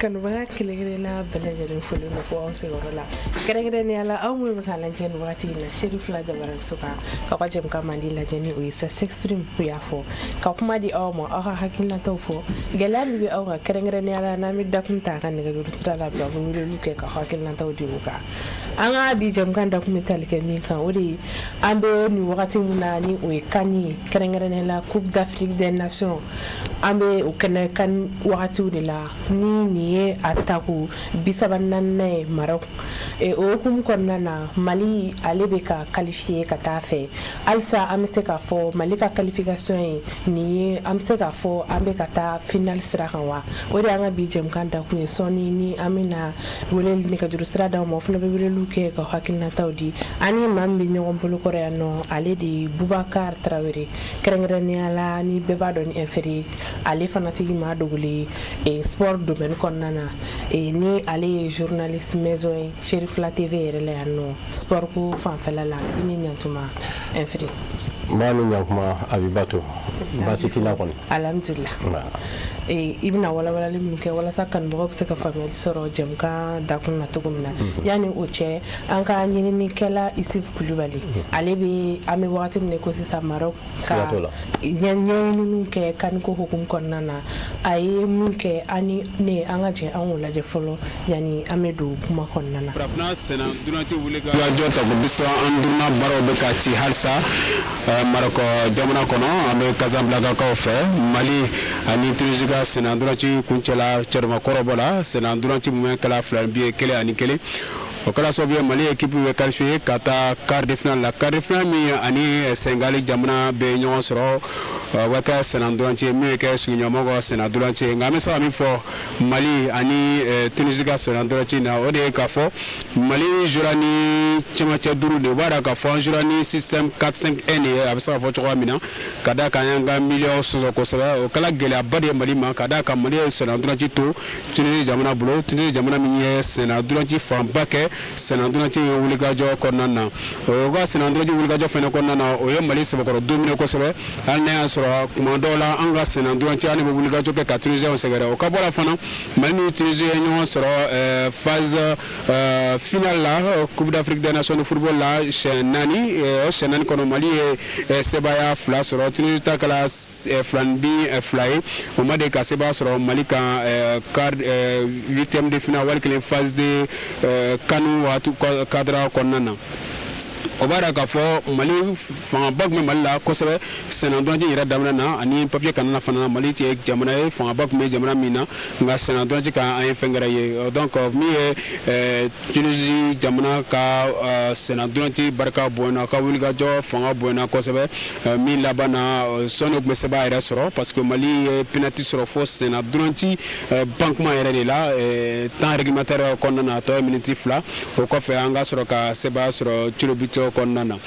kan ba kelegrena belajarin fulu no ko on se wala kelegrena yala aw mu be kala jen wati na Cherif la jabaran suka ka ko jem ka mandi la jeni o isa s'exprime ku ya fo ka kuma di aw mo aw hakilla taw fo gelami bi aw kelegrena yala na mi dakunta kan ne ga rusra la ba mu lu ke ka hakilla taw di uka anga bi jem kan dakumental ke min kan odi ambe ni wakati munani o kani kelegrena la Coupe d'Afrique des Nations ambe o kana kan wakati de la ni ataku bisabananne Maroc e o kum konnana Mali alebeka qualifier katafe alsa amse ka fo Mali ka qualification ni amse ka fo ambe kata final sirakanwa odi anga bijem kanda ku soni ni amina wolel ni ka juru strada mo flo be luke ka hakilna tawdi ani mambi nyom bulu koreano ale di Boubacar Traoré krengren yala ni beba don inferi ale fanatigi ma doguli e sport domaine konnana e ni ale journaliste maison Cherif la TV rele anno sport ku fan felala ini nyantuma inferi manu nyankuma abibatu basiti la kon alhamdulillah e ibna wala lim ke wala sakan bo se ka famille soro jemka dakun na tugumna yani oche anka nyini ni kala Isif Coulibaly ale be ame wati ne ko si sa Maroc ka nyanyi nu ke kan ko hukum konnana ay mun ke ani ne anga je an wala je folo yani amedu kuma konnana rafna sena dunati wulega jota ko bisa anduna baro be ka ci halsa Maroc jamana kono ame Casablanca ka fe Mali ani tuziga sena dunati kunchela cerma korobola sena dunati mun kala flambier kele ani kele o kala so bien Mali équipe be qualifié kata quart de finale la quart de finale mi ani Sénégal jamana be nyon soro waka senandulanche mi ke suñomogo senandulanche ngame sa mi fo Mali ani Tunisia senandulanche na ode ka fo Mali jurani chamache duru de wara ka fo jurani système 4-5N abisa fo chwa mina kada kanyanga million so ko sala o kala gele abade Mali ma kada ka Mali senandulanche to Tunisia jamana bulo Tunisia jamana mi senandulanche fambake senandulanche wuliga jo konana o ga senandulanche wuliga jo fena konana o ye Mali se ko domine ko sala alne kumandola anga senandulanche ani bo wuliga jo ke ka Tunisia on segere o ka bola fana Mali Tunisia nyon soro phase finale la Coupe d'Afrique des Nations de football la chez Nani o chez Nani kono Mali sebaya fla soro Tunisia kala flanbi fly o made ka seba soro Mali ka quart 8e de finale wal que phase de kanu watu cadra konana obara ka fo Mali fanga bag me Mali la ko sebe senandulanche ira damna na ani papier kanana fana Mali ti jamana e fanga bag me jamana mina nga senandulanche ka ay fengara ye donc mi Tunisie jamana ka senandulanche barka bona ka wulga jo fanga bona ko sebe mi labana sono me seba ira soro parce que Mali penalty soro fo senandulanche bankman ira de la temps réglementaire konana to minute fla ko fe anga soro ka seba soro tulobito konnana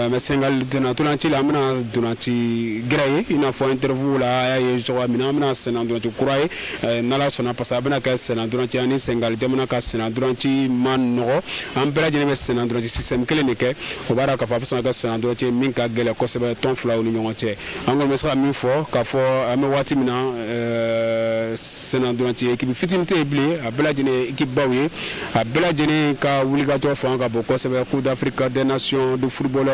mais Sénégal dina tunanci la amna dunanci graye ina fo interview la ay jowa mina amna Sénégal dunanci kuraye nala sona passa abna ka Sénégal dunanci ani Sénégal jamana ka Sénégal dunanci man no am bela jene Sénégal dunanci système clinique o bara ka fa passa ka Sénégal dunanci min ka gele ko sebe ton fla o nyongo che angol mesra min fo ka fo am wati mina Sénégal dunanci équipe fitimité blé abela jene équipe bawi abela jene ka wuliga to fo nga bo ko sebe Coupe d'Afrique des Nations de football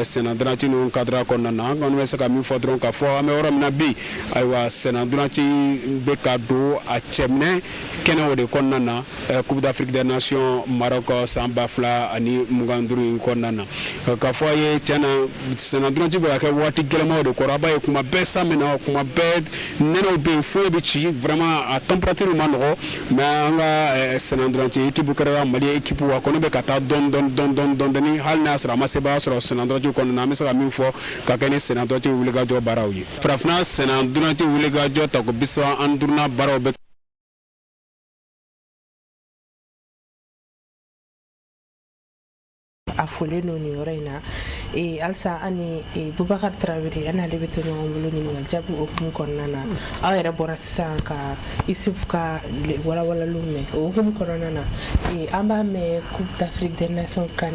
senandulanche no cadre konana ngone saka mi fodron ka fo ame oram na bi aywa senandulanche be kado a chemne kene wode konana Coupe d'Afrique des Nations Maroc samba fla ani muganduru konana ka fo ye chana senandulanche be ka wati gelema wode ko raba e kuma be samena kuma be neno be fo be chi vraiment à température mano mais anga senandulanche équipe kara Mali équipe wa kono be kata don dani halna sura maseba sura senandulanche kono na mesa mi fo ka kene senandulanche wuliga jo barawyi frafna senandulanche wuliga jo ta ko biswa andurna baraw be afole no ni orena e alsa ani Boubacar Traoré ana lebeto no mbulu ni ngal jabu okum konnana awere borasa ka Isif ka wala lume okum konnana amba me Coupe d'Afrique des Nations kan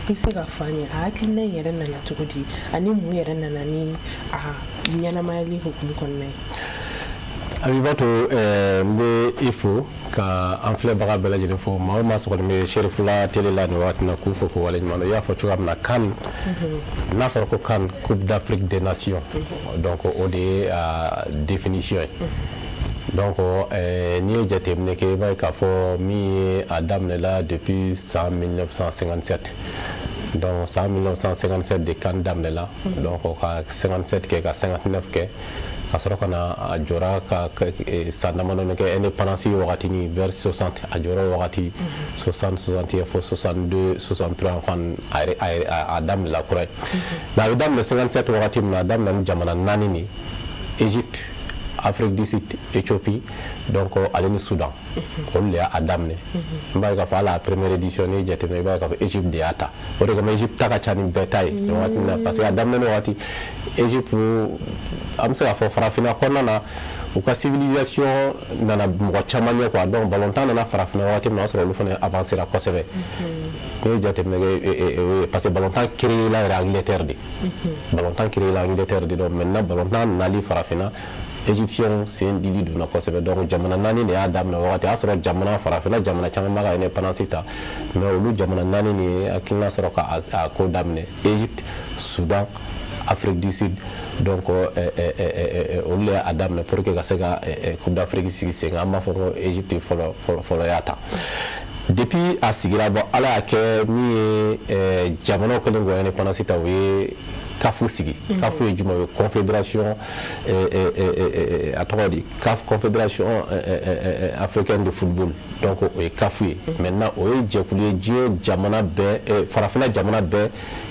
isega fanya akilna yerena na tugudi ani mu yerena na ni nyana mali hukum konne Abibato mbe ifo ka an filɛbaga bɛɛ lajɛlen fo maa o maa sɔgɔlen bɛ Sherifula télé la nin waati na k'u fo k'u waleɲuman dɔn i y'a fɔ cogoya min na CAN n'a fɔra ko CAN Coupe d'Afrique des Nations donc o de ye définition ye donc n'i ye jateminɛ kɛ i b'a ye k'a fɔ min ye a daminɛla depuis san 1957 donc san 1957 de CAN daminɛla donc ka 57 kɛ ka 59 kɛ ka sɔrɔ ka na a jɔra ka san damadɔni kɛ indépendance wagati ni vers 60 a jɔra wagati 60 61 fo 62 63 enfin a daminɛla kura ye mais a bɛ daminɛ 57 wagati min na a daminɛ ni jamana 4 ni Égypte, Afrique du Sud, Éthiopie, donc ale ni Soudan olu de y'a daminɛ n b'a ye k'a fɔ hali a première édition ni jateminɛ i b'a ye k'a fɔ Égypte de y'a ta o de kama Égypte ta ka ca ni bɛɛ ta ye nin waati min na parce que a daminɛ ni wagati Égypte an bɛ se k'a fɔ farafinna kɔnɔna na u ka civilisation nana mɔgɔ caman ɲɛ quoi donc ballontan nana farafinna wagati min na o y'a sɔrɔ olu fana avancera kosɛbɛ n'i ye jateminɛ kɛ parce que ballontan créé la yɛrɛ Angleterre de ballontan créé la Angleterre de donc maintenant ballontan nali farafinna Égyptiens sen dili donna kosɛbɛ donc jamana 4 de y'a daminɛ wagati a y'a sɔrɔ jamana farafinna jamana caman b'a ka indépendance ta mais olu jamana 4 ni ye hakilina sɔrɔ ka a ko daminɛ Égypte, Soudan, Afrique du Sud donc olu y'a daminɛ pour que ka se ka Coupe d'Afrique sigi sen kan an b'a fɔ ko Égypte fɔlɔ y'a ta depuis a sigira bon ala y'a kɛ min ye jamanaw kɛlen k'o indépendance ta o ye CAF sigi CAF ye jumɛn ye confédération a tɔgɔ di CAF confédération africaine de football donc o ye CAF ye maintenant o ye jɛkulu ye diɲɛ jamana bɛɛ farafinna jamana bɛɛ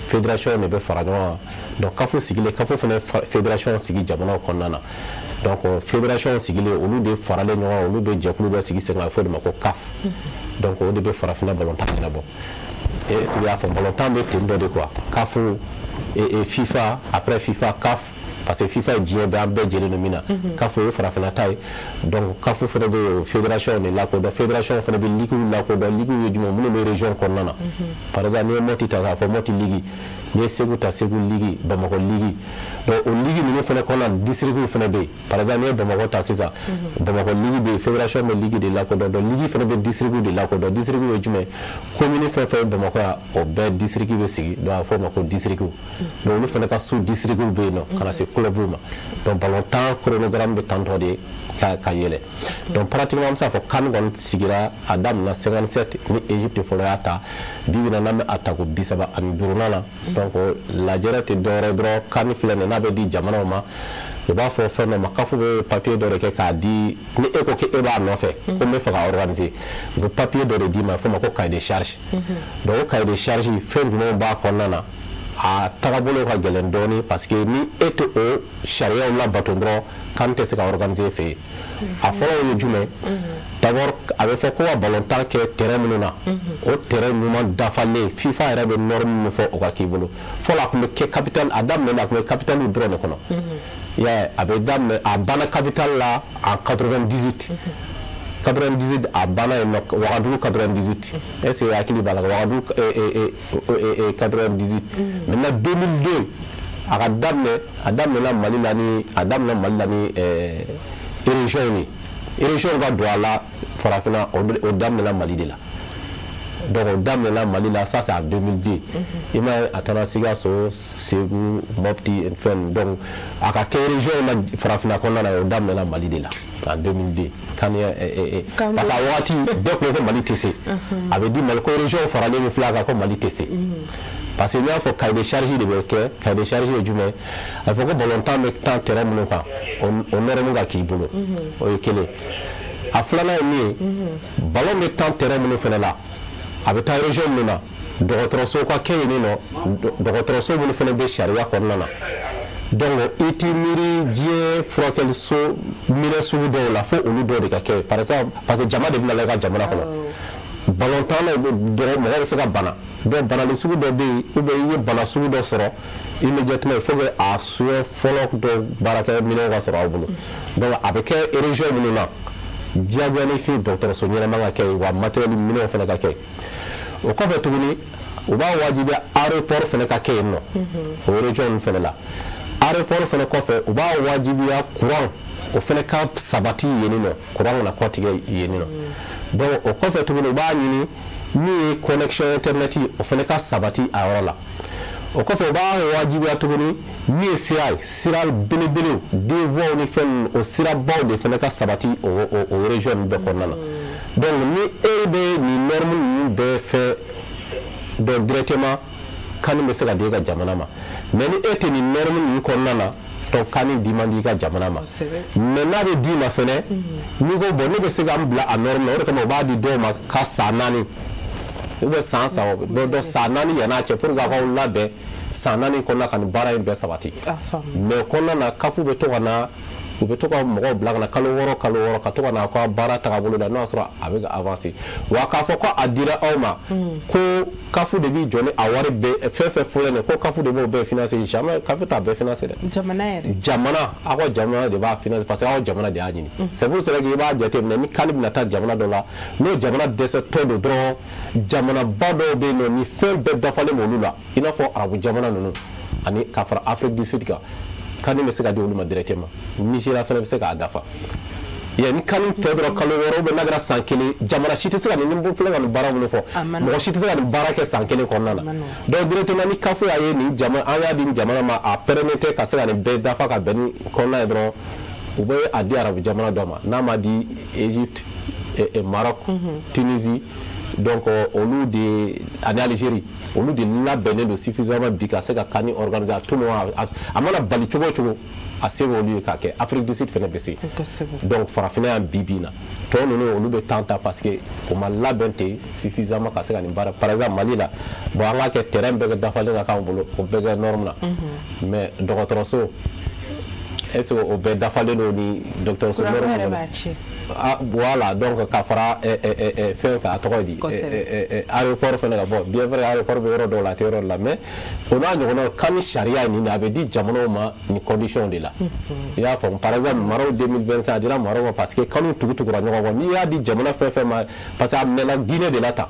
fédération de bɛ fara ɲɔgɔn kan donc CAF sigilen CAF fana fédération sigi jamanaw kɔnɔna na donc fédération sigilen olu de faralen ɲɔgɔn kan olu de jɛkulu dɔ sigi sen kan a bɛ fɔ o de ma ko CAF donc o de bɛ farafinna ballontan ɲɛnabɔ et c'est y'a fɔ ballontan bɛ ten dɔ de quoi CAF et FIFA après FIFA CAF parce que FIFA est diɲɛ bɛɛ an bɛɛ jɛlen don min na CAF ye farafinna ta ye donc CAF fana bɛ fédération de lakodɔn fédération fana bɛ ligue lakodɔn ligue ye jumɛn minnu bɛ région kɔnɔna na par exemple n'i ye Moti ta k'a fɔ Moti ligue n'i ye Segu ta Segu ligue Bamakɔ ligue donc o ligue ninnu fana kɔnɔna na district fana bɛ yen par exemple n'i ye Bamakɔ ta sisan Bamakɔ ligue bɛ yen fédération bɛ ligue de lakodɔn donc ligue fana bɛ district de lakodɔn district ye jumɛn commune fɛn fɛn ye Bamakɔ yan o bɛɛ district bɛ sigi donc a bɛ fɔ o ma ko district donc olu fana ka sous district bɛ yen nɔ ka na se club ma donc ballontan chronogramme bɛ tantɔ de ka yɛlɛ donc pratiquement an bɛ se k'a fɔ CAN kɔni sigira a daminɛ 57 ni Égypte fɔlɔ y'a ta bi bi in na n'an bɛ a ta ko 35 na donc lajɛrɛ tɛ dɔwɛrɛ dɔrɔn CAN filɛ nin ye n'a bɛ di jamanaw ma u b'a fɔ fɛn dɔ ma CAF bɛ papier dɔ de kɛ k'a di ni e ko k'e b'a nɔfɛ ko n bɛ fɛ ka organiser u bɛ papier dɔ de d'i ma a bɛ fɔ o ma ko cahier de charge donc o cahier de charge fɛn jumɛnw b'a kɔnɔna na a tagabolo ka gɛlɛn dɔɔni parce que ni e tɛ o sariyaw labato dɔrɔn CAN tɛ se ka organiser fɛ yen a fɔlɔ ye jumɛn d'abord a bɛ fɔ ko ka ballontan kɛ terrain minnu na o terrain ɲuman dafalen FIFA yɛrɛ bɛ norme min fɔ o ka k'i bolo fɔlɔ a tun bɛ kɛ capitale a daminɛ a tun bɛ capitale dɔrɔn de kɔnɔ i y'a ye a bɛ daminɛ a banna capitale la en 98 98 a banna yen nɔ Wagadugu 98 est ce que hakili b'a la Wagadugu 98 maintenant 2002 a ka daminɛna Mali la ni région ni région ka don a la farafinna o daminɛna Mali de la donc o daminɛna Mali la ça c'est en 2002 i m'a ye a taara Sikaso Segu Mopti fɛn donc a ka kɛ région na farafinna kɔnɔna na o daminɛna Mali de la en 2002 parce que a wagati bɛɛ tun ko Mali tɛ se a bɛ di Mali ko région faralen min filɛ a kan ko Mali tɛ se parce que n'i y'a fɔ cahier de charge de bɛ kɛ cahier de charge ye jumɛn a bɛ fɔ ko ballontan bɛ taa terrain minnu kan o nɔrɔmu ka k'i bolo o ye kelen a filanan ye min ye ballon bɛ taa terrain minnu fana la a bɛ taa région minnu na dɔgɔtɔrɔso ka kɛ yen nɔ dɔgɔtɔrɔso minnu fana bɛ sariya kɔnɔna na donc i t'i miiri diɲɛ furakɛliso minɛ sugu dɔw la fo olu dɔw de ka kɛ par exemple parce que jama de bɛ na i ka jamana kɔnɔ ballontan na dɔrɔn mɔgɔ bɛ se ka bana donc banali sugu dɔ bɛ yen ou bien i ye bana sugu dɔ sɔrɔ immédiatement il faut que a soin fɔlɔ dɔ baarakɛ minɛnw ka sɔrɔ aw bolo donc a bɛ kɛ région minnu na diyagoya fin dɔgɔtɔrɔso ɲɛnama ka kɛ wa matériel minɛnw fana ka kɛ o kɔfɛ tuguni u b'a wajibiya aéroport fana ka kɛ yen nɔ o région ninnu fana la aéroport fana kɔfɛ u b'a wajibiya courant o fana ka sabati yen nɔ courant na kɔtigɛ yen nɔ donc o kɔfɛ tuguni u b'a ɲini min ye connexion internet o fana ka sabati a yɔrɔ la o kɔfɛ u b'a wajibiya tuguni min ye sira belebelew denvoiw ni fɛn o sirabaw de fana ka sabati o région bɛɛ kɔnɔna na donc ni e bɛ nin norme ninnu bɛɛ fɛ donc directement kani bɛ se ka di e ka jamana ma mais ni e tɛ nin norme ninnu kɔnɔna na donc kani di man di i ka jamana ma mais n'a bɛ d'i ma fɛnɛ n'i ko bon ne bɛ se ka n bila a norme la o de kama u b'a di dɔw ma ka san 4 ou bien san 3 donc san 4 yann'a cɛ pour que a k'aw labɛn san 4 kɔnɔna ka nin baara in bɛɛ sabati mais kɔnɔna na kafu bɛ to ka na u bɛ to ka mɔgɔw bila ka na kalo 6 ka to ka na ka baara tagabolo la n'o y'a sɔrɔ a bɛ ka avancer wa k'a fɔ ko a dira aw ma ko kafu de b'i jɔ ni a wari bɛɛ fɛn fɛn fɔlen nin ko kafu de b'o bɛɛ financer jamais kafu t'a bɛɛ financer dɛ jamana aw ka jamana de b'a financer parce que aw jamana de y'a ɲini c'est pour cela que i b'a jateminɛ ni kani bɛna taa jamana dɔ la n'o jamana dɛsɛtɔ don dɔrɔn jamanaba dɔw bɛ yen nɔ ni fɛn bɛɛ dafalen b'olu la i n'a fɔ arabu jamana ninnu ani ka fara Afrique du Sud kan kani bɛ se ka di olu ma directement Nigeria fana bɛ se k'a dafa ni kani tɔ dɔrɔn kalo 6 ou bien n'a kɛra san 1 jamana si tɛ se ka nin filɛ ka nin baara minnu fɔ mɔgɔ si tɛ se ka nin baara kɛ san 1 kɔnɔna na donc directement ni kafu y'a ye nin jamana an y'a di nin jamana ma a permettre ka se ka nin bɛɛ dafa ka bɛn ni kɔnɔna ye dɔrɔn u bɛ a di arabu jamana dɔ ma n'a ma di Égypte Maroc Tunisie donc olu de ani Algérie olu de labɛnnen don suffisamment bi ka se ka kani organiser a tout moment a mana bali cogo o cogo a se b'olu ye k'a kɛ Afrique du Sud fana bɛ se donc farafinna yan bi na tɔ ninnu olu bɛ temps ta parce que o ma labɛn ten suffisamment ka se ka nin baara par exemple Mali la bon an k'a kɛ terrain bɛɛ dafalen ka k'an bolo o bɛɛ kɛ norme na mais dɔgɔtɔrɔso est-ce que o bɛɛ dafalen don ni dɔgɔtɔrɔso norme kɔnɔ voilà donc ka fara fɛn ka a tɔgɔ di aéroport fana ka bɔ bien vrai aéroport bɛ yɔrɔ dɔw la a tɛ yɔrɔ la mais o n'a ɲɔgɔnna kani sariya nin a bɛ di jamanaw ma ni condition de la i y'a faamu par exemple Maroc 2025 a dira Maroc ma parce que kanu tugutugura ɲɔgɔn kɔ n'i y'a di jamana fɛn fɛn ma parce que a minɛna Guinée de la tan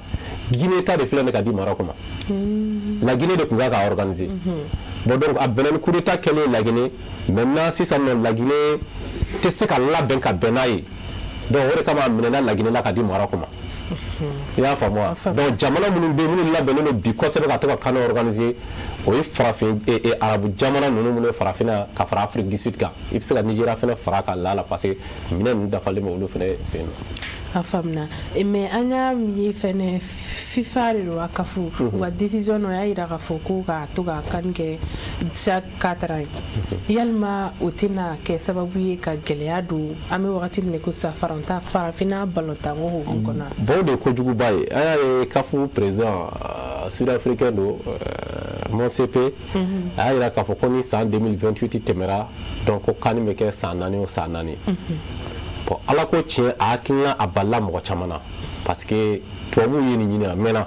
Guinée ta de filɛ nin ka di Maroc ma la Guinée de tun ka k'a organiser bon donc a bɛnna ni coup d'état kɛlen la Guinée maintenant sisan nɔ la Guinée tɛ se ka labɛn ka bɛn n'a ye donc o de kama a minɛna la Guinée la ka di Maroc ma i y'a faamu wa donc jamana minnu bɛ yen minnu labɛnnen don bi kosɛbɛ ka to ka kan organiser o ye farafin arabu jamana ninnu minnu ye farafinna ka fara Afrique du Sud kan i bɛ se ka Nigeria fana fara ka la parce que minɛn ninnu dafalen bɛ olu fana fɛ yen nɔ. A faamuna mais an y'a ye fɛnɛ FIFA de don a kafu u ka décision o y'a yira k'a fɔ ko ka to ka kan kɛ chaque 4 ans yalima o tɛna kɛ sababu ye ka gɛlɛya don an bɛ wagati min ko sa farafinna balontanko hukumu kɔnɔ. Bon o de ye kojuguba ye an y'a ye kafu président sud-africain don Motsepe a y'a yira k'a fɔ ko ni san 2028 tɛmɛra donc ko kani bɛ kɛ san 4 o san 4 bon ala ko tiɲɛ a hakilina a balila mɔgɔ caman na parce que tubabuw ye nin ɲini a mɛnna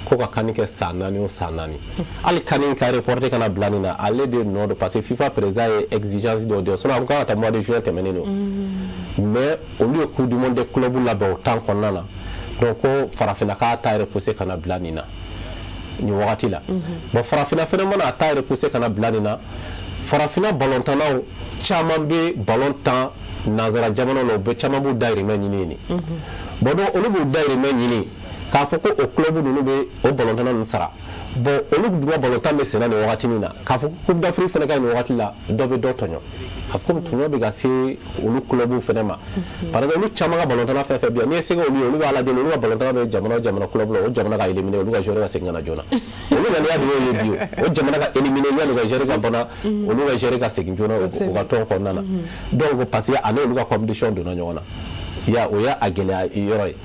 ko ka kani kɛ san 4 o san 4 hali kani ka reporter kana bila nin na ale de nɔ don parce que FIFA président ye exigence dɔ de sinon a ko k'a ka taa mois de juin tɛmɛnen don mais olu ye coupe du monde des clubs labɛn o temps kɔnɔna na donc ko farafinna k'a ta repousser kana bila nin na nin wagati la bon farafinna fana mana a ta repousser kana bila nin na farafinna balontannaw caman bɛ balon tan nanzara jamana la u bɛ caman b'u dahirimɛ ɲini yen bon donc olu b'u dahirimɛ ɲini k'a fɔ ko o club ninnu bɛ o balontanna ninnu sara bon olu dun ka balontan bɛ senna nin wagati min na k'a fɔ ko coupe d'Afrique fana ka ɲi nin wagati la dɔ bɛ dɔ tɔɲɔ a komi tɔɲɔ bɛ ka se olu clubw fana ma par exemple olu caman ka balontanna fɛn fɛn bɛ yan n'i ye se olu ye olu b'a lajɛ olu ka balontanna bɛ jamana o jamana club la o jamana ka éliminer olu ka joueur ka segin ka na joona olu ŋaniya de y'o ye bi o jamana ka éliminer yanni ka joueur ka bana olu ka joueur ka segin joona o ka tɔn kɔnɔna na donc parce que ale olu ka compétition donna ɲɔgɔn na o y'a gɛlɛya yɔrɔ ye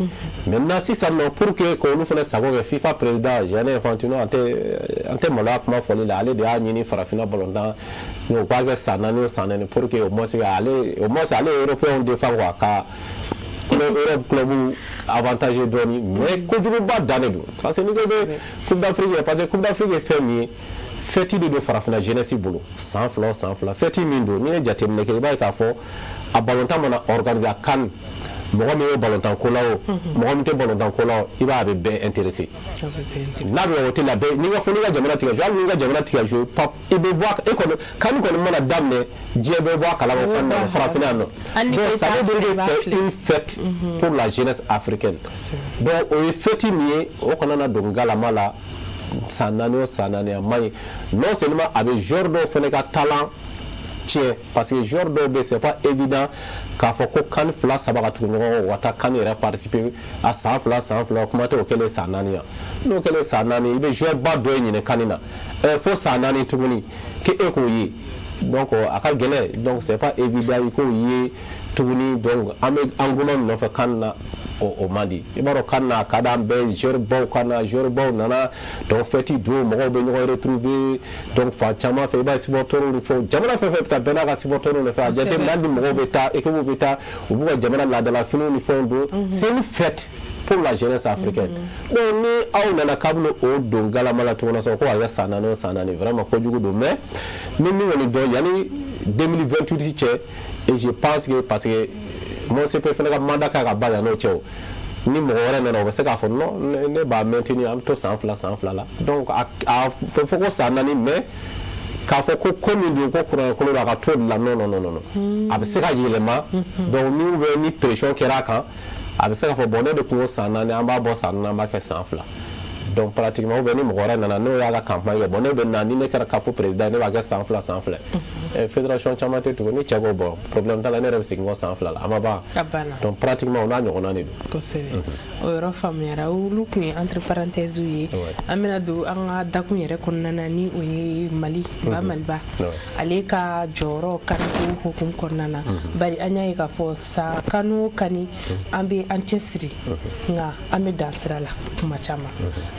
maintenant sisan nɔ pour que k'olu fana sago kɛ FIFA président Gianni Infantino an tɛ maloya kuma fɔli la ale de y'a ɲini farafinna balontan o k'a kɛ san 4 o san 4 pour que au moins ale ye européen défend quoi ka Europe club avantage dɔɔni mais kojuguba dannen don parce que n'i ko bɛ Coupe d'Afrique ye parce que Coupe d'Afrique ye fɛn min ye fɛti de don farafinna jeunesse bolo san fila fɛti min don n'i ye jateminɛ kɛ i b'a ye k'a fɔ a balontan mana organiser a CAN mɔgɔ min ye balontan ko la o mɔgɔ min tɛ balontan ko la o i b'a bɛ bɛɛ intéressé n'a bɛ o tɛ la bɛɛ n'i ka fɔ n'i ka jamana tigɛ hali n'i ka jamana tigɛ jouer pap i bɛ bɔ e kɔni kan kɔni mana daminɛ diɲɛ bɛ bɔ a kalama o kɔnɔna farafinna yan nɔ donc ça veut dire que c'est une fête pour la jeunesse africaine donc o ye fête min ye o kana na don galama la san naani o san naani a man ɲi non seulement a bɛ joueur dɔw fana ka talent tiɲɛ parce que joueur dɔw bɛ c'est pas évident k'a fɔ ko kan 2 3 ka tugu ɲɔgɔn kɔ ka taa kan yɛrɛ participer a san 2 kuma tɛ o kɛlen san 4 yan n'o kɛlen san 4 i bɛ joueur ba dɔ ye ɲinɛ kan na fo san 4 tuguni k'e k'o ye donc a ka gɛlɛn donc c'est pas évident i k'o ye tuguni donc an bɛ an gɔnɔ min nɔfɛ kan na o man di i b'a dɔn kan na a ka d'an bɛɛ joueur baw kan na joueur baw nana donc fête don mɔgɔw bɛ ɲɔgɔn retrouver donc fan caman fɛ i b'a ye supporters ni fɛnw jamana fɛn fɛn bɛ taa bɛɛ n'a ka supporters de fɛ a jateminɛ hali ni mɔgɔw bɛ taa équipe bɛ taa u b'u ka jamana laadalafiniw ni fɛnw don c'est une fête pour la jeunesse africaine donc ni aw nana kabini o don galama la tuguni sɔrɔ ko a kɛ san 4 o san 4 vraiment kojugu don mais ni min kɔni dɔn yanni 2028 cɛ et je pense que parce que mon CP fana ka mandat ka ban yan n'o cɛ o ni mɔgɔ wɛrɛ nana o bɛ se k'a fɔ non ne b'a maintenir an bɛ to san 2 la donc a bɛ fɔ ko san 4 mais k'a fɔ ko ko min don ko kurankolon a ka to de la non a bɛ se ka yɛlɛma donc ni bɛ ni pression kɛra a kan a bɛ se k'a fɔ bon ne de tun ko san 4 an b'a bɔ san 4 an b'a kɛ san 2 donc pratiquement ou bien ni mɔgɔ wɛrɛ nana n'o y'a ka campagne bon ne bɛ na ni ne kɛra kafo président ne b'a kɛ san 2 fédération caman tɛ tugun ni cɛ ko bon problème t'a la ne yɛrɛ bɛ segin kɔ san 2 la a ma ban donc pratiquement o n'a ɲɔgɔnna de don kosɛbɛ o yɔrɔ faamuyara olu tun ye entre parenthèses ye an bɛna don an ka dakun yɛrɛ kɔnɔna na ni o ye Mali ba Maliba ale ka jɔyɔrɔ kaniko hukumu kɔnɔna na bari an y'a ye k'a fɔ sa kanu o kani an bɛ an cɛsiri nka an bɛ dan sira la kuma caman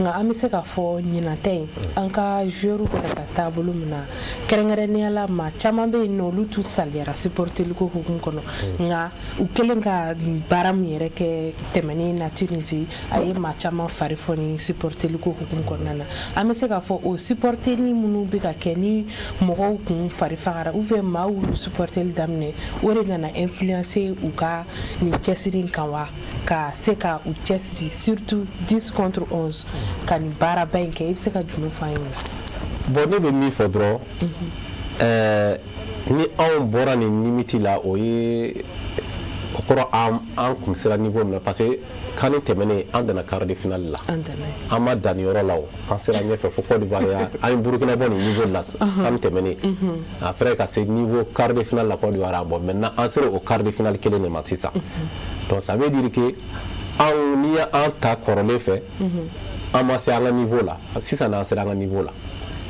nka an bɛ se k'a fɔ ɲinan tɛ yen an ka joueurs bɛ ka taa taabolo min na kɛrɛnkɛrɛnnenya la maa caman bɛ yen nɔ olu tun saliyara supporteliko hukumu kɔnɔ nka u kɛlen ka nin baara min yɛrɛ kɛ tɛmɛnen na Tunisie a ye maa caman fari fɔ ni supporteliko hukumu kɔnɔna na an bɛ se k'a fɔ o supporteli minnu bɛ ka kɛ ni mɔgɔw kun fari fagara ou bien maa y'olu supporteli daminɛ o de nana influencer u ka nin cɛsiri kan wa ka se ka u cɛsiri surtout 10 contre 11 ka nin baaraba in kɛ i bɛ se ka jumɛn fɔ an ye o la bon ne bɛ min fɔ dɔrɔn ni anw bɔra nin limite la o ye o kɔrɔ an kun sera niveau min na parce que kan tɛmɛnen an dana quart de finale la an ma dan nin yɔrɔ la o an sera ɲɛfɛ fo Côte d'Ivoire an ye Burkina bɔ nin niveau la kan tɛmɛnen après ka se niveau quart de finale la Côte d'Ivoire an bɔ maintenant an sera o quart de finale kelen de ma sisan donc ça veut dire que anw n'i y'an ta kɔrɔlen fɛ an ma se an ka niveau la sisan an sera an ka niveau la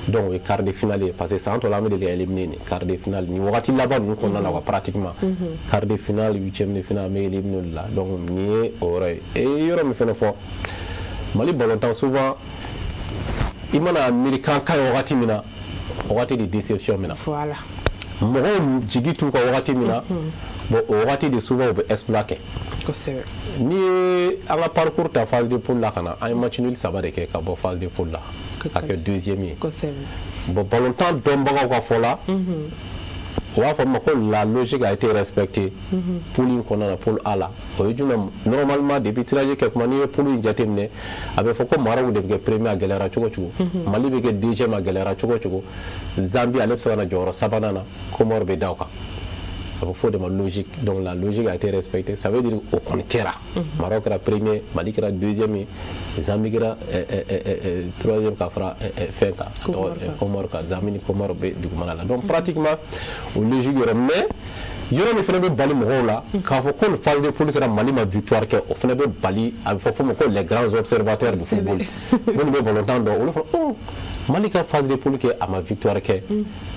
donc o ye quart de finale ye parce que san tɔ la an bɛ deli ka éliminer nin quart de finale nin wagati laban ninnu kɔnɔna la wa pratiquement quart de finale huitième de finale an bɛ éliminer olu la donc nin ye o yɔrɔ ye et yɔrɔ min fɛnɛ fɔ Mali ballontan souvent i mana miiri kan ka ye wagati min na wagati de déception min na mɔgɔw jigi t'u ka wagati min na bon o wagati de souvent u bɛ exploit kɛ kosɛbɛ n'i ye an ka parcours ta phase de poule la ka na an ye match nul 3 de kɛ ka bɔ phase de poule la ka kɛ deuxième ye bon ballontan dɔnbagaw ka fɔ la o b'a fɔ ma ko la logique a été respectée poule in kɔnɔna na poule A la o ye jumɛn normalement depuis tirage kɛ kuma n'i ye poule in jateminɛ a bɛ fɔ ko Maroc de bɛ kɛ premier a gɛlɛyara cogo cogo Mali bɛ kɛ deuxième a gɛlɛyara cogo cogo Zambie ale bɛ se ka na jɔyɔrɔ 3nan na Comores bɛ da o kan a bɛ fɔ de ma logique donc la logique a été respectée ça veut dire o kɔni kɛra Maroc kɛra premier Mali kɛra deuxième ye Zambie kɛra troisième ka fara fɛn kan Comores kan Zambie ni Comores bɛ dugumana la donc pratiquement o logique yɔrɔ mais yɔrɔ min fana bɛ bali mɔgɔw la k'a fɔ ko nin phase de poule kɛra Mali ma victoire kɛ o fana bɛ bali a bɛ fɔ ma ko les grands observateurs du football minnu bɛ ballontan dɔn olu fɔ Mali ka phase de poule kɛ a ma victoire kɛ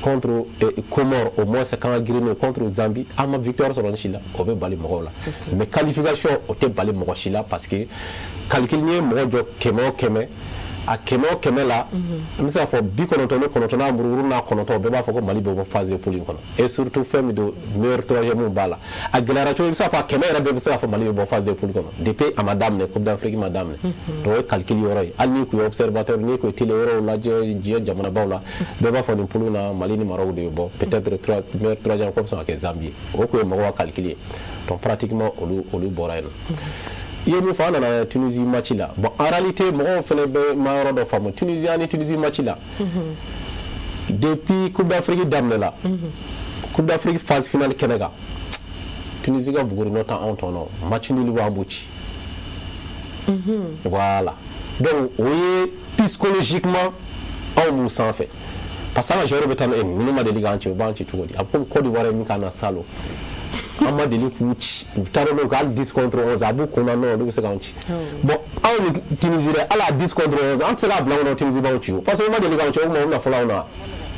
contre Comores au moins c'est kan ka girin contre Zambie a ma victoire sɔrɔ ni si la o bɛ bali mɔgɔw la mais qualification o tɛ bali mɔgɔ si la parce que calcul n'i ye mɔgɔ jɔ 100 o 100 a kɛmɛ la n bɛ se k'a fɔ 99 n'a buruburu n'a kɔnɔntɔn bɛɛ b'a fɔ ko Mali bɛ bɔ phase de poule in kɔnɔ et surtout fɛn min don meilleur troisième b'a la a gɛlɛyara cogo i bɛ se k'a fɔ a 100 yɛrɛ bɛɛ bɛ se k'a fɔ Mali bɛ bɔ phase de poule kɔnɔ depuis a ma daminɛ Coupe d'Afrique ma daminɛ donc o ye calcul yɔrɔ ye hali n'i kun ye observateur n'i kun ye télé yɔrɔw lajɛ diɲɛ jamanabaw la bɛɛ b'a fɔ nin poule na Mali ni Maroc de bɛ bɔ peut-être meilleur troisième ko bɛ sɔn ka kɛ Zambie o kun ye mɔgɔw ka calcul ye donc pratiquement olu bɔra yen nɔ. I ye min fɔ an nana Tunisie match la bon en réalité mɔgɔw fɛnɛ bɛ ma yɔrɔ dɔ faamu Tunisie match la depuis Coupe d'Afrique daminɛ la Coupe d'Afrique phase finale kɛnɛ kan Tunisie ka buguri nɔ ta anw tɔnɔ match nul b'an b'u ci voilà donc o ye psychologiquement anw b'u sanfɛ parce que an ka joueur bɛ taa ninnu ma deli k'an ci u b'an ci cogo di a bɛ komi Côte d'Ivoire ye min k'an na salon an ma deli k'u ci u taara n'o ka hali 10 contre 11 a b'u kun na non olu bɛ se k'anw ci bon anw ni Tunisie dɛ hali a 10 contre 11 an tɛ se k'a bila anw na Tunisie b'anw ci o parce que u ma deli k'anw ci o tuma u na fɔlɔ anw na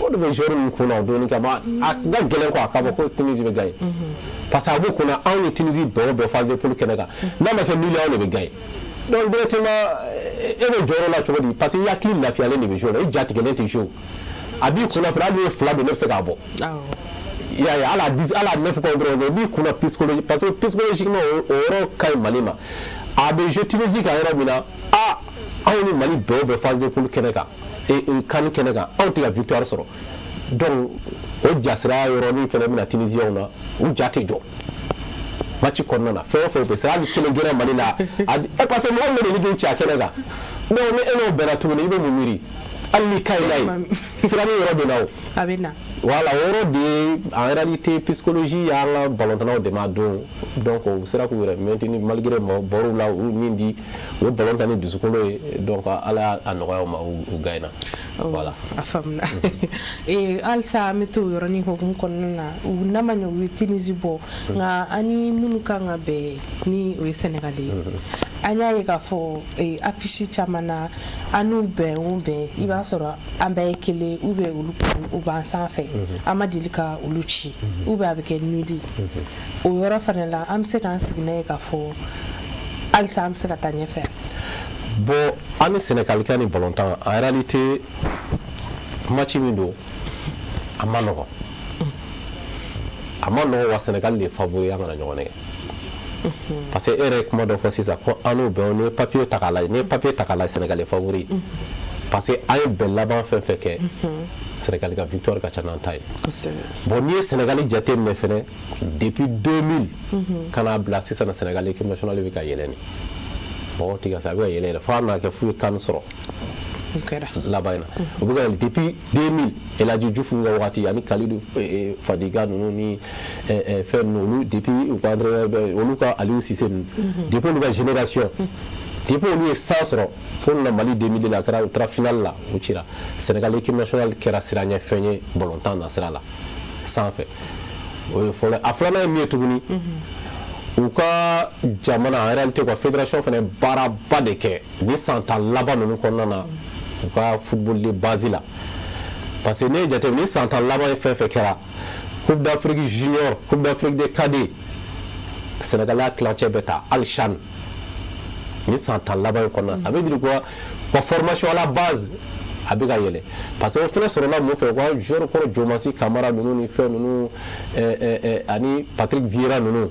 o de bɛ joueur ninnu kun na o donni kama a ka gɛlɛn quoi k'a fɔ ko Tunisie bɛ gagner parce que a b'u kun na anw ni Tunisie bɛɛ phase de poule kɛnɛ kan n'a ma kɛ nul ye anw de bɛ gagner donc directement e bɛ jɔyɔrɔ la cogo di parce que i hakili lafiyalen de bɛ jouer la i ja tigɛlen tɛ jouer a b'i kunna fɛnɛ hali n'u ye 2 don ne bɛ se k'a bɔ. Il y a la 9 contre 11 bi kuna psychologie parce que psychologiquement o yɔrɔ ka ɲi Mali ma a bɛ jouer Tunisie kan yɔrɔ min na anw ni Mali bɛɛ phase de poule kɛnɛ kan CAN kɛnɛ kan anw tɛ ka victoire sɔrɔ donc o jasira yɔrɔnin fɛnɛ bɛna Tunisiens na u ja tɛ jɔ match kɔnɔna na fɛn o fɛn bɛ se hali kelen gɛrɛ Mali la parce que mɔgɔ min bɛ deli k'i ci a kɛnɛ kan donc ni e n'o bɛnna tuguni i bɛ mun miiri hali ni ka ɲi n'a ye siranin yɔrɔ bɛ na o. A bɛ na. Voilà, o yɔrɔ de ye en réalité psychologie y'an ka ballontannaw dɛmɛ a don donc u sera k'u yɛrɛ maintenir malgré bɔrɔw la u ɲin di u ye ballon ta ni dusukolo ye donc ala y'a nɔgɔya u ma u gagner voilà. A faamuna halisa an bɛ to o yɔrɔnin hukumu kɔnɔna na n'a ma ɲɛ u ye Tunisie bɔ nka an ni minnu kan ka bɛn ni o ye Sénégal ye an y'a ye k'a fɔ affiche caman na an n'u bɛn o bɛn i b'a sɔrɔ an bɛɛ ye kelen ou bien olu b'an sanfɛ an ma deli ka olu ci ou bien a bɛ kɛ nul o yɔrɔ fana la an bɛ se k'an sigi n'a ye k'a fɔ halisa an bɛ se ka taa ɲɛfɛ. Bon an ni Sénégal kɛ ni ballontan en réalité match min don a ma nɔgɔn wa Sénégal de ye favori an kana ɲɔgɔn nɛgɛ parce que e yɛrɛ ye kuma dɔ fɔ sisan ko an n'u bɛn ni ye papier ta k'a lajɛ Sénégal ye favori parce que an ye bɛn laban fɛn fɛn kɛ Sénégal ka victoire ka ca n'an ta ye bon n'i ye Sénégal jate minɛ fɛnɛ depuis 2000 ka n'a bila sisan Sénégal équipe nationale bɛ ka yɛlɛ ni mɔgɔw tɛ ka se a bɛ ka yɛlɛ fo a nana kɛ f'u ye CAN sɔrɔ laban in na u bɛ ka yɛlɛ depuis 2000 El Hadji Diouf ka wagati ani Kalidou Fadiga ninnu ni fɛn ninnu olu depuis u ka olu ka Aliou Cissé ninnu depuis olu ka génération depuis olu ye 100 sɔrɔ fo na Mali 2000 la u taara finale la u cira Sénégal équipe nationale kɛra siraɲɛ fɛn ye ballontan na sira la sanfɛ o ye fɔlɔ a filanan ye min ye tuguni u ka jamana en réalité quoi fédération fana baaraba de kɛ ni san tan laban ninnu kɔnɔna na u ka football de base la parce que ne ye jateminɛ ni san tan laban ye fɛn fɛn kɛra Coupe d'Afrique junior Coupe d'Afrique des cadets Sénégal y'a tilancɛ bɛɛ ta hali CHAN ni san tan laban in kɔnɔna ça veut dire quoi ka formation à la base a bɛ ka yɛlɛ parce que o fɛnɛ sɔrɔla mun fɛ quoi joueur kɔrɔ Jomasi Kamara ninnu ni fɛn ninnu ani Patrick Vieira ninnu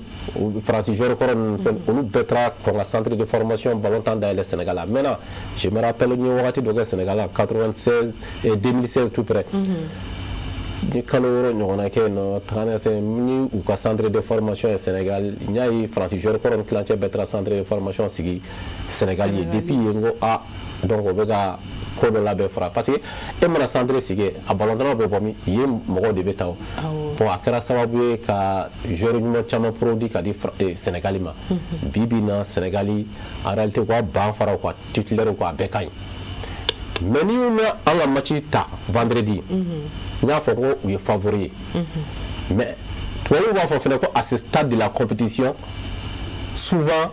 Faransi joueur kɔrɔ ninnu fɛn olu bɛɛ taara kɔn ka centre de formation ballontan dayɛlɛ Sénégal la maintenant je me rappelle n ye wagati dɔ kɛ Sénégal la 96 et 2016 tout près ni kalo wɔɔrɔ ɲɔgɔnna kɛ yen nɔ tagana ni u ka centre de formation ye Sénégal n y'a ye Faransi joueur kɔrɔ ni tilancɛ bɛɛ taara centre de formation sigi Sénégal ye depuis yen n ko donc o bɛ ka ko dɔ labɛn fara parce que e mana centre sigi a ballontannaw bɛ bɔ min yen mɔgɔw de bɛ taa o bon a kɛra sababu ye ka joueur ɲuman caman produit ka di Sénégal ma bi bi in na Sénégal en réalité u ka ban fara u ka titulaire ko a bɛɛ ka ɲi mais n'i y'u mɛn an ka match ta vendredi n y'a fɔ ko u ye favori ye mais tubabuw b'a fɔ fɛnɛ ko à ce stade de la compétition souvent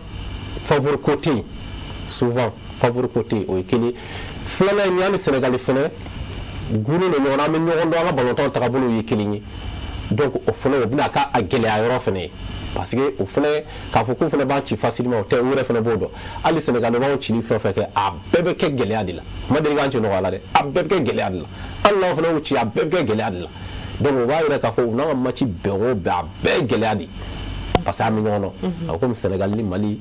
favori côté o ye kelen filanan ye ni Sénégal fɛnɛ gunnen don ɲɔgɔn na an bɛ ɲɔgɔn dɔn an ka ballontan tagabolo ye kelen ye donc o fɛnɛ o bɛna k'a gɛlɛya yɔrɔ fɛnɛ ye parce que au fana k'a fɔ k'u fana b'a ci facilement o tɛ u yɛrɛ fana b'o dɔn hali Sénégal b'anw cili fɛn fɛn kɛ a bɛɛ bɛ kɛ gɛlɛya de la ma deli k'an ci nɔgɔya la dɛ a bɛɛ bɛ kɛ gɛlɛya de la hali n'anw fana y'u ci a bɛɛ bɛ kɛ gɛlɛya de la donc o b'a yɛrɛ k'a fɔ u n'an ka match bɛn o bɛn a bɛɛ ye gɛlɛya de parce que an bɛ ɲɔgɔn dɔn a komi Sénégal ni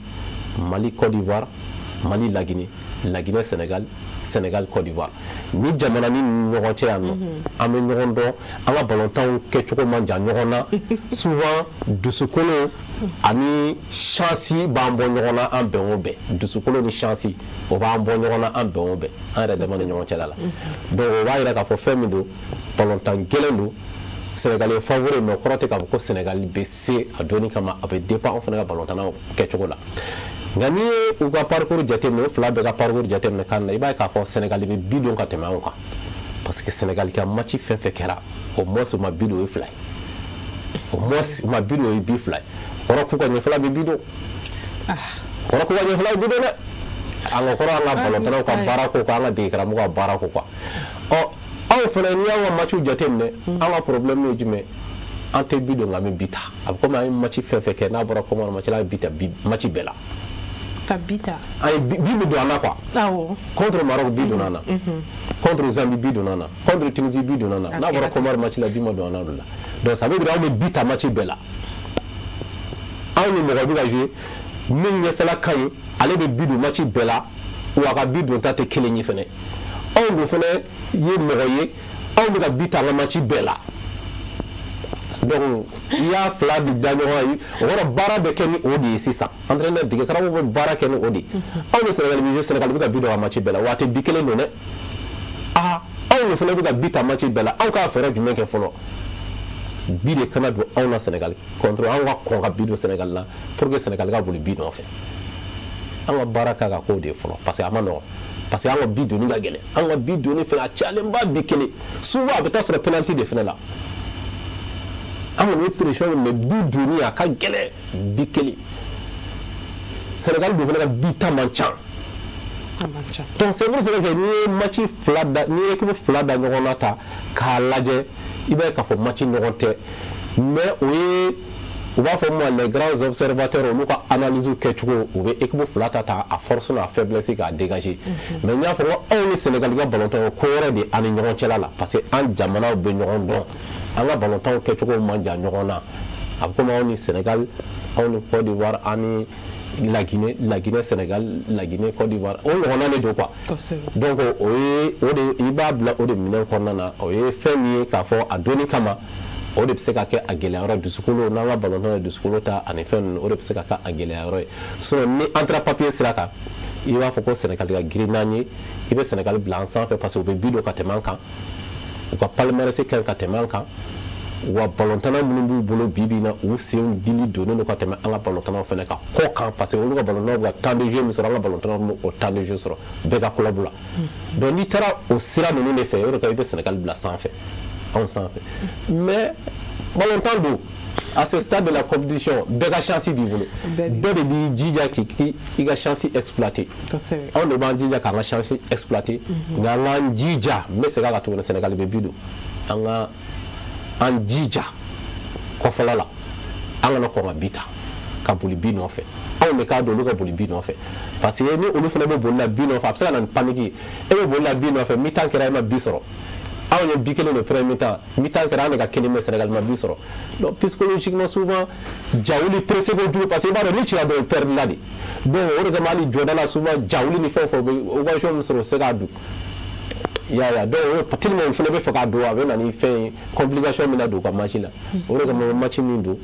Mali Côte d'Ivoire Mali La Guinée Sénégal Côte d'Ivoire ni jamana ni ɲɔgɔn cɛ yan nɔ an bɛ ɲɔgɔn dɔn an ka ballontanw kɛcogo man jan ɲɔgɔn na souvent dusukolo ani chance b'an bɔ ɲɔgɔn na an bɛn o bɛn dusukolo ni chance o b'an bɔ ɲɔgɔn na an bɛn o bɛn an yɛrɛ dama ni ɲɔgɔn cɛla la donc o b'a yira k'a fɔ fɛn min don ballontan gɛlɛn don Sénégal ye favori mais kɔrɔ tɛ k'a fɔ ko Sénégal bɛ se a donni kama a bɛ dépend an fana ka ballontannaw kɛcogo la nka n'i ye u ka parcours jateminɛ o fila bɛɛ ka parcours jateminɛ kan na i b'a ye k'a fɔ Sénégal bɛ bi don ka tɛmɛ anw kan parce que Sénégal ka match fɛn fɛn kɛra au moins u ma bi don o ye fila ye au moins u ma bi don o ye bi fila ye kɔrɔ k'u ka ɲɛfɛla bɛ bi don kɔrɔ k'u ka ɲɛfɛla bɛ bi don dɛ an ka kɔrɔ an ka ballontannaw ka baara ko kan an ka degekaramɔgɔw ka baara ko quoi ɔ anw fana n'i y'an ka match jateminɛ an ka problème ye jumɛn an tɛ bi don nka an bɛ bi ta a bɛ komi an ye match fɛn fɛn kɛ n'a bɔra kɔmɔ match la an bɛ bi ta match bɛɛ la. Ka bi ta. an ye bi bɛ don an na quoi. Awɔ. contre Maroc bi donna an na. contre Zambie bi donna an na. contre Tunisie bi donna an na. n'a bɔra kɔmɔ match la bi ma don an na o la donc ça veut dire anw bɛ bi ta match bɛɛ la. anw ni mɔgɔ bɛ ka jouer min ɲɛfɛla ka ɲi ale bɛ bi don match bɛɛ la wa a ka bi don ta tɛ kelen ye fɛnɛ. anw dun fɛnɛ ye mɔgɔ ye anw bɛ ka bi ta an ka match bɛɛ la. donc i y'a fila di da ɲɔgɔn ye o kɔrɔ baara bɛ kɛ ni o de ye sisan entraîneur dege karamɔgɔ bɛ baara kɛ ni o de ye anw ni Sénégal bɛ jouer Sénégal bɛ ka bi don a match bɛɛ la wa a tɛ bi kelen don dɛ anw de fana bɛ ka bi ta match bɛɛ la anw k'a fɛɛrɛ jumɛn kɛ fɔlɔ bi de kana don anw na Sénégal contre anw ka kɔn ka bi don Sénégal la pour que Sénégal ka boli bi nɔfɛ an ka baara kan ka k'o de ye fɔlɔ parce que a ma nɔgɔn parce que an ka bi donni ka gɛlɛn an ka bi donni fana a cayalenba bi kelen souvent a bɛ taa sɔrɔ penalty de fana la. an kɔni ye pression mais bi donni a ka gɛlɛn bi kelen Sénégal dun fana ka bi ta man ca donc c'est pour ça que n'i ye match fila da n'i ye équipe fila da ɲɔgɔn na ta k'a lajɛ i b'a ye k'a fɔ match ɲɔgɔn tɛ mais o ye u b'a fɔ min ma les grands observateurs olu ka analyse kɛcogo u bɛ équipe fila ta a force n'a faiblesse k'a dégager mais n y'a fɔ ko anw ni Sénégal ka ballontan ko wɛrɛ de an ni ɲɔgɔn cɛla la parce que an jamanaw bɛ ɲɔgɔn dɔn an ka ballontanw kɛcogo man jan ɲɔgɔn na a bɛ komi anw ni Sénégal anw ni Côte d'Ivoire an ni La Guinée Sénégal La Guinée Côte d'Ivoire o ɲɔgɔnna de don quoi donc o de i b'a bila o de minɛn kɔnɔna na o ye fɛn min ye k'a fɔ a donni kama o de bɛ se ka kɛ a gɛlɛyayɔrɔ dusukolo n'an ka ballontan ye dusukolo ta ani fɛn ninnu o de bɛ se ka kɛ a gɛlɛyayɔrɔ ye sinon ni an taara papier sira kan i b'a fɔ ko Sénégal ka girin n'an ye i bɛ Sénégal bila an sanfɛ parce que u bɛ bi don ka tɛmɛ an kan u ka palmarès kɛ ka tɛmɛ an kan wa ballontanna minnu b'u bolo bi bi in na u sen dili donnen don ka tɛmɛ an ka ballontannaw fana ka kɔ kan parce que olu ka ballontannaw bɛ ka temps de jeu min sɔrɔ an ka ballontannaw bɛ o temps de jeu sɔrɔ bɛɛ ka club la donc n'i taara o sira ninnu de fɛ o de ka i bɛ Sénégal bila sanfɛ anw sanfɛ mais ballontan don à ce stade de la compétition bɛɛ ka chance b'i bolo bɛɛ de b'i jija k'i ka chance exploiter anw de b'an jija k'an ka chance exploiter nka an k'an jija n bɛ segin a kan tuguni Sénégal bɛ bi don an jija kɔfɛla la an kana kɔn ka bi ta ka boli bi nɔfɛ anw de k'a dɔn olu ka boli bi nɔfɛ parce que ni olu fana bɛ boli la bi nɔfɛ a bɛ se ka na ni panique ye e bɛ boli la bi nɔfɛ mi-temps kɛra e ma bi sɔrɔ anw ye bi kelen de premier mi-temps kɛra an de ka kelen bɛ Sénégal ma bi sɔrɔ donc psychologiquement souvent jawuli pressé kojugu parce que i b'a dɔn ni cira dɔrɔn perdre la de donc o de kama hali jɔda la souvent jawuli ni fɛn o fɛn u bɛ occasion min sɔrɔ u se k'a dun donc tellement olu fana bɛ fɛ k'a don a bɛ na ni fɛn ye complication min na don u ka match la o de kama match min don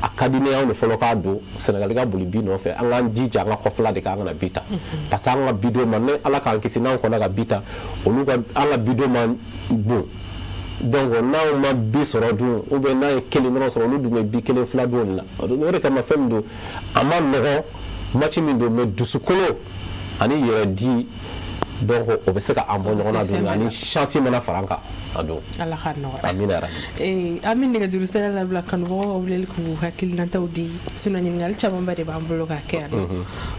a ka di ne ye anw de fɔlɔ k'a don Sénégal ka boli bi nɔfɛ an k'an jija an ka kɔfɛla de kan an kana bi ta parce que an ka bi don ma ni Ala k'an kisi n'anw kɔnna ka bi ta olu ka an ka bi don ma bon donc n'anw ma bi sɔrɔ dun ou bien n'an ye kelen dɔrɔn sɔrɔ olu dun bɛ bi kelen fila don de la o de kama fɛn min don a ma nɔgɔn match min don mais dusukolo ani yɛrɛ di donc o bɛ se ka an bɔ ɲɔgɔn na don ani chance mana fara an kan a don ala ka nɔgɔya amina yarabi an bɛ nɛgɛjuru sira labila kanubagaw ka weleli k'u hakilinataw di sinon ɲininkali camanba de b'an bolo ka kɛ yan nɔ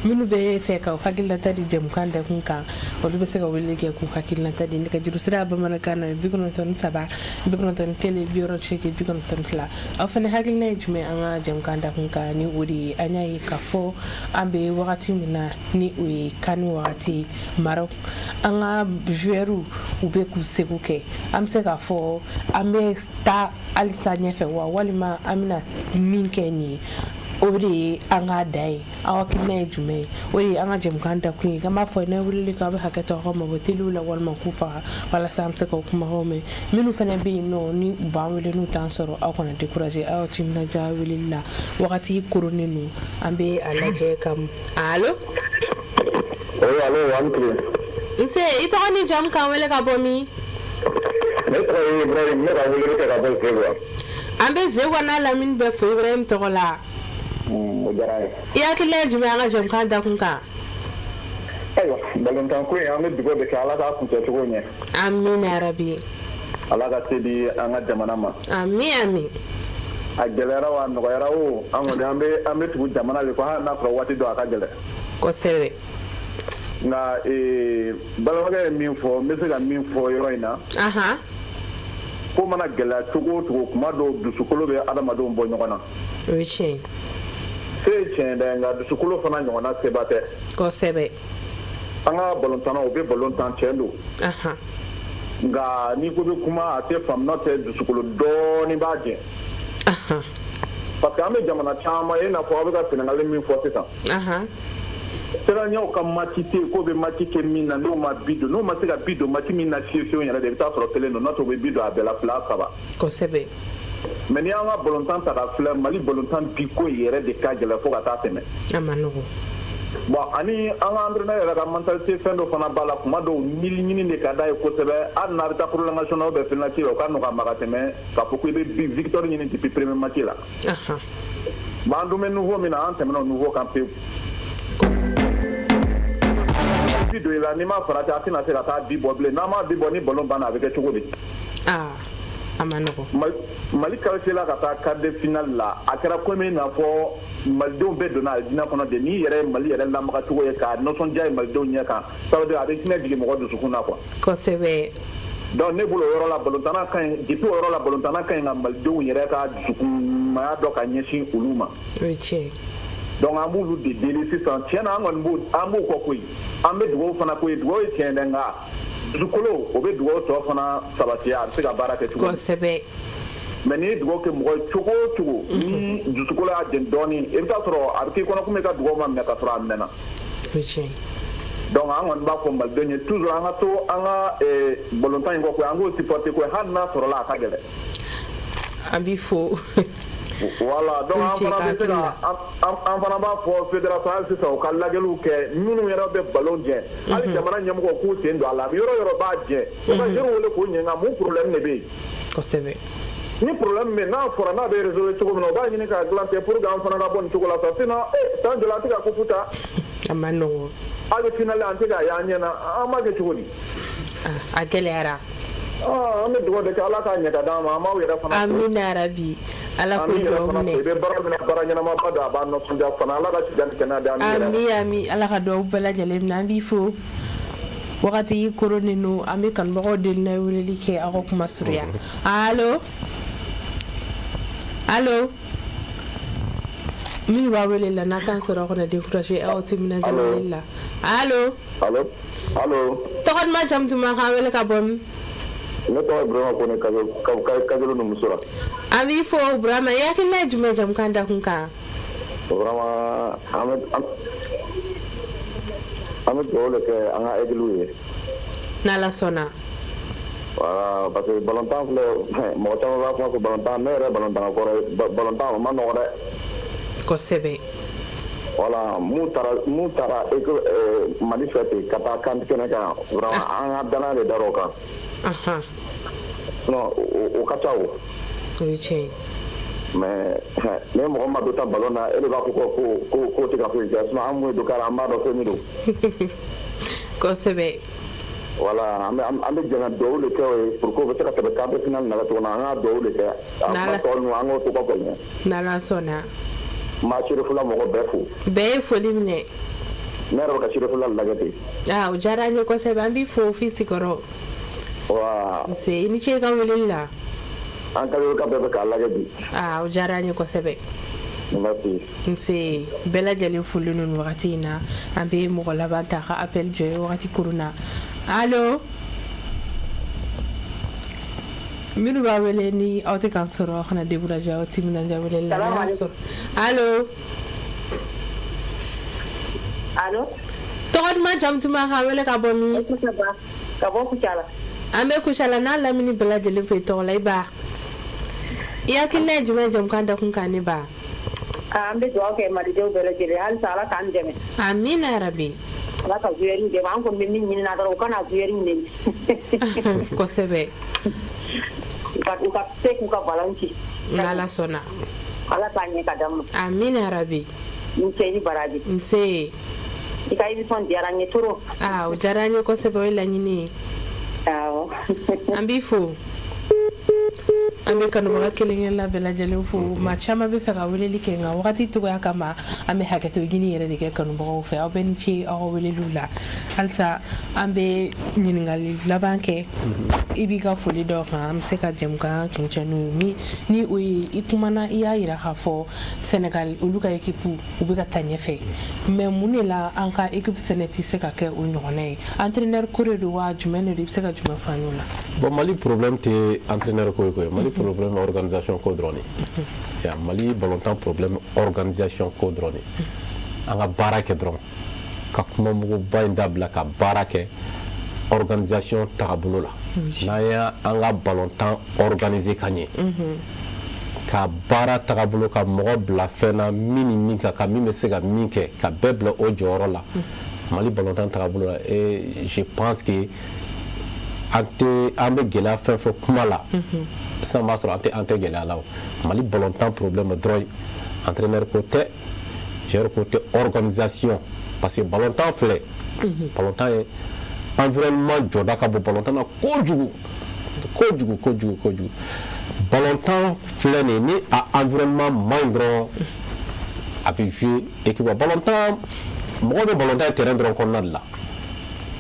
minnu bɛ fɛ ka hakilinata di jɛmukan da kun kan olu bɛ se ka weleli kɛ k'u hakilinata di nɛgɛjuru sira bamanankan na 93 91 62 92 aw fana hakilina ye jumɛn an ka jɛmukan da kun kan ni o de ye an y'a ye k'a fɔ an bɛ wagati min na ni o ye kani wagati Maroc an ka joueurs u bɛ k'u seko kɛ an bɛ se k'a fɔ an bɛ taa halisa ɲɛfɛ wa walima an bɛna min kɛ nin ye o de ye an ka da ye aw hakilina ye jumɛn ye o de ye an ka jɛmukan da kun ye k'an b'a fɔ n'a wulili k'aw bɛ hakɛ to aw ka mabɔ teliw la walima k'u faga walasa an bɛ se ka kumakanw mɛn minnu fana bɛ yen nɔ ni u b'an wele n'u t'an sɔrɔ aw kana décourager aw timinadiya weleli la wagati koronnen don an bɛ a lajɛ ka allo nse i tɔgɔ ni jamu k'an wele ka bɔ min ne tɔgɔ ye Ibrahim ne ka weleli kɛ ka bɔ Zegwa an bɛ Zegwa n'a lamini bɛɛ fo Ibrahim tɔgɔ la o diyara n ye i hakilina ye jumɛn an ka jɛmukan da kun kan ayiwa balontan ko in an bɛ dugawu de kɛ ala k'a kuncɛ cogo ɲɛ amina yarabi ala ka se di an ka jamana ma amin a gɛlɛyara wa a nɔgɔyara o an kɔni an bɛ tugu jamana de kɔ hali n'a sɔrɔ waati dɔ a ka gɛlɛn kosɛbɛ nka balimakɛ ye min fɔ n bɛ se ka min fɔ yɔrɔ in na ko mana gɛlɛya cogo o cogo kuma dɔw dusukolo bɛ adamadenw bɔ ɲɔgɔn na o ye tiɲɛ se ye tiɲɛ dɛ nka dusukolo fana ɲɔgɔnna seba tɛ kosɛbɛ an ka balontannaw u bɛ balontan tiɲɛ don nka n'i ko bɛ kuma a tɛ faamu n'o tɛ dusukolo dɔɔni b'a jɛ parce que an bɛ jamana caman ye i n'a fɔ aw bɛ ka Senegali min fɔ sisan siraniyaw ka mati tɛ yen k'o bɛ mati kɛ min na n'o ma bi don n'o ma se ka bi don mati min na fiyewu yɛrɛ de i bɛ taa sɔrɔ kelen don n'o tɛ o bɛ bi don a bɛɛ la 2 3 kosɛbɛ mais ni an ka balontan ta ka filɛ Mali balontan bi ko yɛrɛ de ka gɛlɛn fo ka taa tɛmɛ a ma nɔgɔn bon ani an ka entraîneur yɛrɛ ka mentalité fɛn dɔ fana b'a la kuma dɔw miiri ɲini de ka d'a ye kosɛbɛ hali n'a bɛ taa prolongation na ou bien penalty la o ka nɔgɔ a ma ka tɛmɛ k'a fɔ ko i bɛ victoire ɲini depuis premier match la bon an dun bɛ niveau min na an tɛmɛna o niveau kan pewu bi don i la n'i ma farati a tɛna se ka taa bi bɔ bilen n'a ma bi bɔ ni ballon banna a bɛ kɛ cogo di a ma nɔgɔn Mali qualifié la ka taa quart de finale la a kɛra komi i n'a fɔ malidenw bɛɛ donna aljina kɔnɔ de n'i yɛrɛ ye Mali yɛrɛ lamaga cogo ye ka nisɔndiya ye malidenw ɲɛ kan ça veut dire a bɛ hinɛ jigin mɔgɔ dusukun na quoi kosɛbɛ donc ne bolo o yɔrɔ la balontanna ka ɲi depuis o yɔrɔ la balontanna ka ɲi ka malidenw yɛrɛ ka dusukunmaya dɔ ka ɲɛsin olu ma o ye tiɲɛ donc an b'olu de deli sisan tiɲɛ na an kɔni b'o kɔ koyi an bɛ dugawu fana ko ye dugawu ye tiɲɛ dɛ nka dusukolo o bɛ dugawu tɔ fana sabatiya a bɛ se ka baara kɛ cogo kosɛbɛ mais n'i ye dugawu kɛ mɔgɔ ye cogo o cogo ni dusukolo y'a jɛn dɔɔni i bɛ taa sɔrɔ a bɛ k'i kɔnɔ komi i ka dugawu ma minɛ ka sɔrɔ a mɛnna o ye tiɲɛ donc an kɔni b'a fɔ malidenw ye toujours an ka to an ka balontan in kɔ koyi an k'o supporter koyi hali n'a sɔrɔla a ka gɛlɛn an b'i fo voilà donc an fana b'a fɔ fédération hali sisan u ka lajɛliw kɛ minnu yɛrɛ bɛ ballon jɛ hali jamana ɲɛmɔgɔ k'u sen don a la yɔrɔ yɔrɔ b'a jɛ u ka jeunes wele k'u ɲɛ nka mun problème de bɛ yen kosɛbɛ ni problème bɛ n'a fɔra n'a bɛ résoudre cogo min na u b'a ɲini k'a dilan ten pour que an fana ka bɔ nin cogo la sa sinon san joli an tɛ ka ko futa a ma nɔgɔn hali finale an tɛ k'a ye an ɲɛ na an b'a kɛ cogo di a gɛlɛyara an bɛ dugawu de kɛ ala k'a ɲɛ ka d'an ma an b'aw yɛrɛ fana amina yarabi ala k'o dugawu minɛ i bɛ baara min na baara ɲɛnama ba don a b'a nisɔndiya fana ala ka sijan ni kɛnɛya di an ami ala ka dugawu bɛɛ lajɛlen minɛ an b'i fo wagati koronnen don an bɛ kanubagaw deli n'a ye weleli kɛ aw ka kuma surunya allo minnu b'a wele la n'a t'an sɔrɔ aw kana décourager aw timinadiya weleli la allo tɔgɔ duman jamu duman k'an wele ka bɔ min ne tɔgɔ ye Burama Kone Kajolo Numusura an b'i fo Burama i hakilina ye jumɛn jamukan da kun kan vraiment an bɛ dugawu de kɛ an ka aigliw ye n'Ala sɔnna voilà parce que balontan filɛ mɔgɔ caman b'a fɔ ko balontan ne yɛrɛ balontan kɔrɔ ye balontan o ma nɔgɔ dɛ kosɛbɛ voilà mun taara Mali fɛ ten ka taa kan kɛnɛ kan vraiment an ka danaya de dar'o kan non o ka ca o ye tiɲɛ mais ne mɔgɔ ma dɔ ta ballon na e de b'a fɔ ko tɛ ka foyi kɛ sinon an mun ye dɔ k'a la an b'a dɔn fɛn min don kosɛbɛ Voilà, an bɛ jɛn ka duwawu de kɛ o ye pour que u bɛ se ka tɛmɛ quart de finale na cogo min na an ka duwawu de kɛ a kuma tɔ ninnu an k'o tɔgɔ kɔ ɲɛ n'Ala sɔnna n b'a Serifula mɔgɔ bɛɛ fo bɛɛ ye foli minɛ ne yɛrɛ bɛ ka Serifula lajɛ ten o diyara an ye kosɛbɛ an b'i fo f'i sigiyɔrɔ nse i ni ce i ka weleli la an ka bɛɛ bɛ k'a lajɛ bi o diyara an ye kosɛbɛ merci nse bɛɛ lajɛlen foli ninnu wagati in na an bɛ mɔgɔ laban ta ka appel jɔ ye wagati kurun na allo minnu b'a wele ni aw tɛ k'an sɔrɔ aw kana décourager aw timinanja weleli la n'an y'a sɔrɔ allo allo tɔgɔ duman jamu duman k'an wele ka bɔ min ka bɔ Kucala an bɛ Kucala n'a lamini bɛɛ lajɛlen fo i tɔgɔ la i ba i hakilina ye jumɛn jamukan da kun kan ne ba an bɛ dugawu kɛ malidenw bɛɛ lajɛlen halisa Ala k'an dɛmɛ amina yarabi Ala ka gouvernement dɛmɛ an kɔni bɛ min ɲini na dɔrɔn u kana gouvernement ɲini kosɛbɛ u ka se k'u ka ballon ci n'Ala sɔnna Ala k'a ɲɛ ka d'an ma amina yarabi nse i Baraji nse i ka émission diyara n ye trop o diyara an ye kosɛbɛ o ye laɲini ye awɔ an b'i fo an bɛ kanubaga kelen-kelenna bɛɛ lajɛlen fo maa caman bɛ fɛ ka weleli kɛ nka wagati cogoya kama an bɛ hakɛto ɲini yɛrɛ de kɛ kanubagaw fɛ aw bɛ ni ce aw ka weleliw la halisa an bɛ ɲininkali laban kɛ i b'i ka foli dɔ kan an bɛ se ka jɛmukan kuncɛ n'o ye ni o ye i kumana i y'a yira k'a fɔ Senegal olu ka équipe u bɛ ka taa ɲɛfɛ mais mun de la an ka équipe fɛnɛ tɛ se ka kɛ o ɲɔgɔnna ye entraîneur ko de don wa jumɛn de don i bɛ se ka jumɛn fɔ an y'o la bon Mali problème tɛ entraîneur ko ye koyi Mali problème organisation ko dɔrɔn de Mali ballontan problème organisation ko dɔrɔn de an ka baara kɛ dɔrɔn ka kuma muguba in dabila ka baara kɛ organisation tagabolo la n'an ye an ka ballontan organiser ka ɲɛ ka baara tagabolo ka mɔgɔ bila fɛn na min ni min ka min bɛ se ka min kɛ ka bɛɛ bila o jɔyɔrɔ la Mali ballontan tagabolo la et je pense que an bɛ gɛlɛya fɛn fɛn kuma la sisan b'a sɔrɔ an tɛ gɛlɛya la Mali ballontan problème dɔrɔn entraîneur ko tɛ joueur ko tɛ organisation parce que ballontan filɛ ballontan ye environnement jɔda ka bɔ ballontan na kojugu ballontan filɛ nin ni a environnement man ɲi dɔrɔn a bɛ jouer équipe ballontan mɔgɔ bɛ ballontan terrain dɔrɔn kɔnɔna de la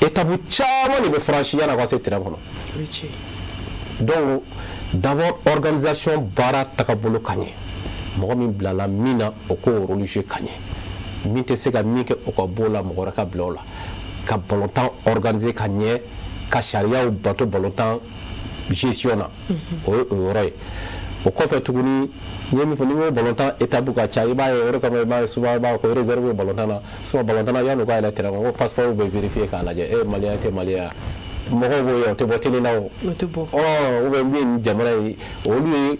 étape caman de bɛ franchir yanni a ka se terrain kɔnɔ donc d'abord organisation baara tagabolo ka ɲɛ mɔgɔ min bilala min na o k'o rôle jouer ka ɲɛ min tɛ se ka min kɛ o ka bɔ o la mɔgɔ wɛrɛ ka bila o la ka ballontan organiser ka ɲɛ ka sariyaw bato ballontan gestion na o ye o yɔrɔ ye o kɔfɛ tuguni n ye min fɔ ni ko ballontan étape ka ca i b'a ye o de kama i b'a ye souvent i b'a ko réserve ballontan na souvent ballontan na yanni o ka yɛlɛ terrain kɔnɔ ko passeport bɛ vérifier k'a lajɛ malien tɛ malien mɔgɔw b'o ye o tɛ bɔ télé la o ou bien min ye jamana ye olu ye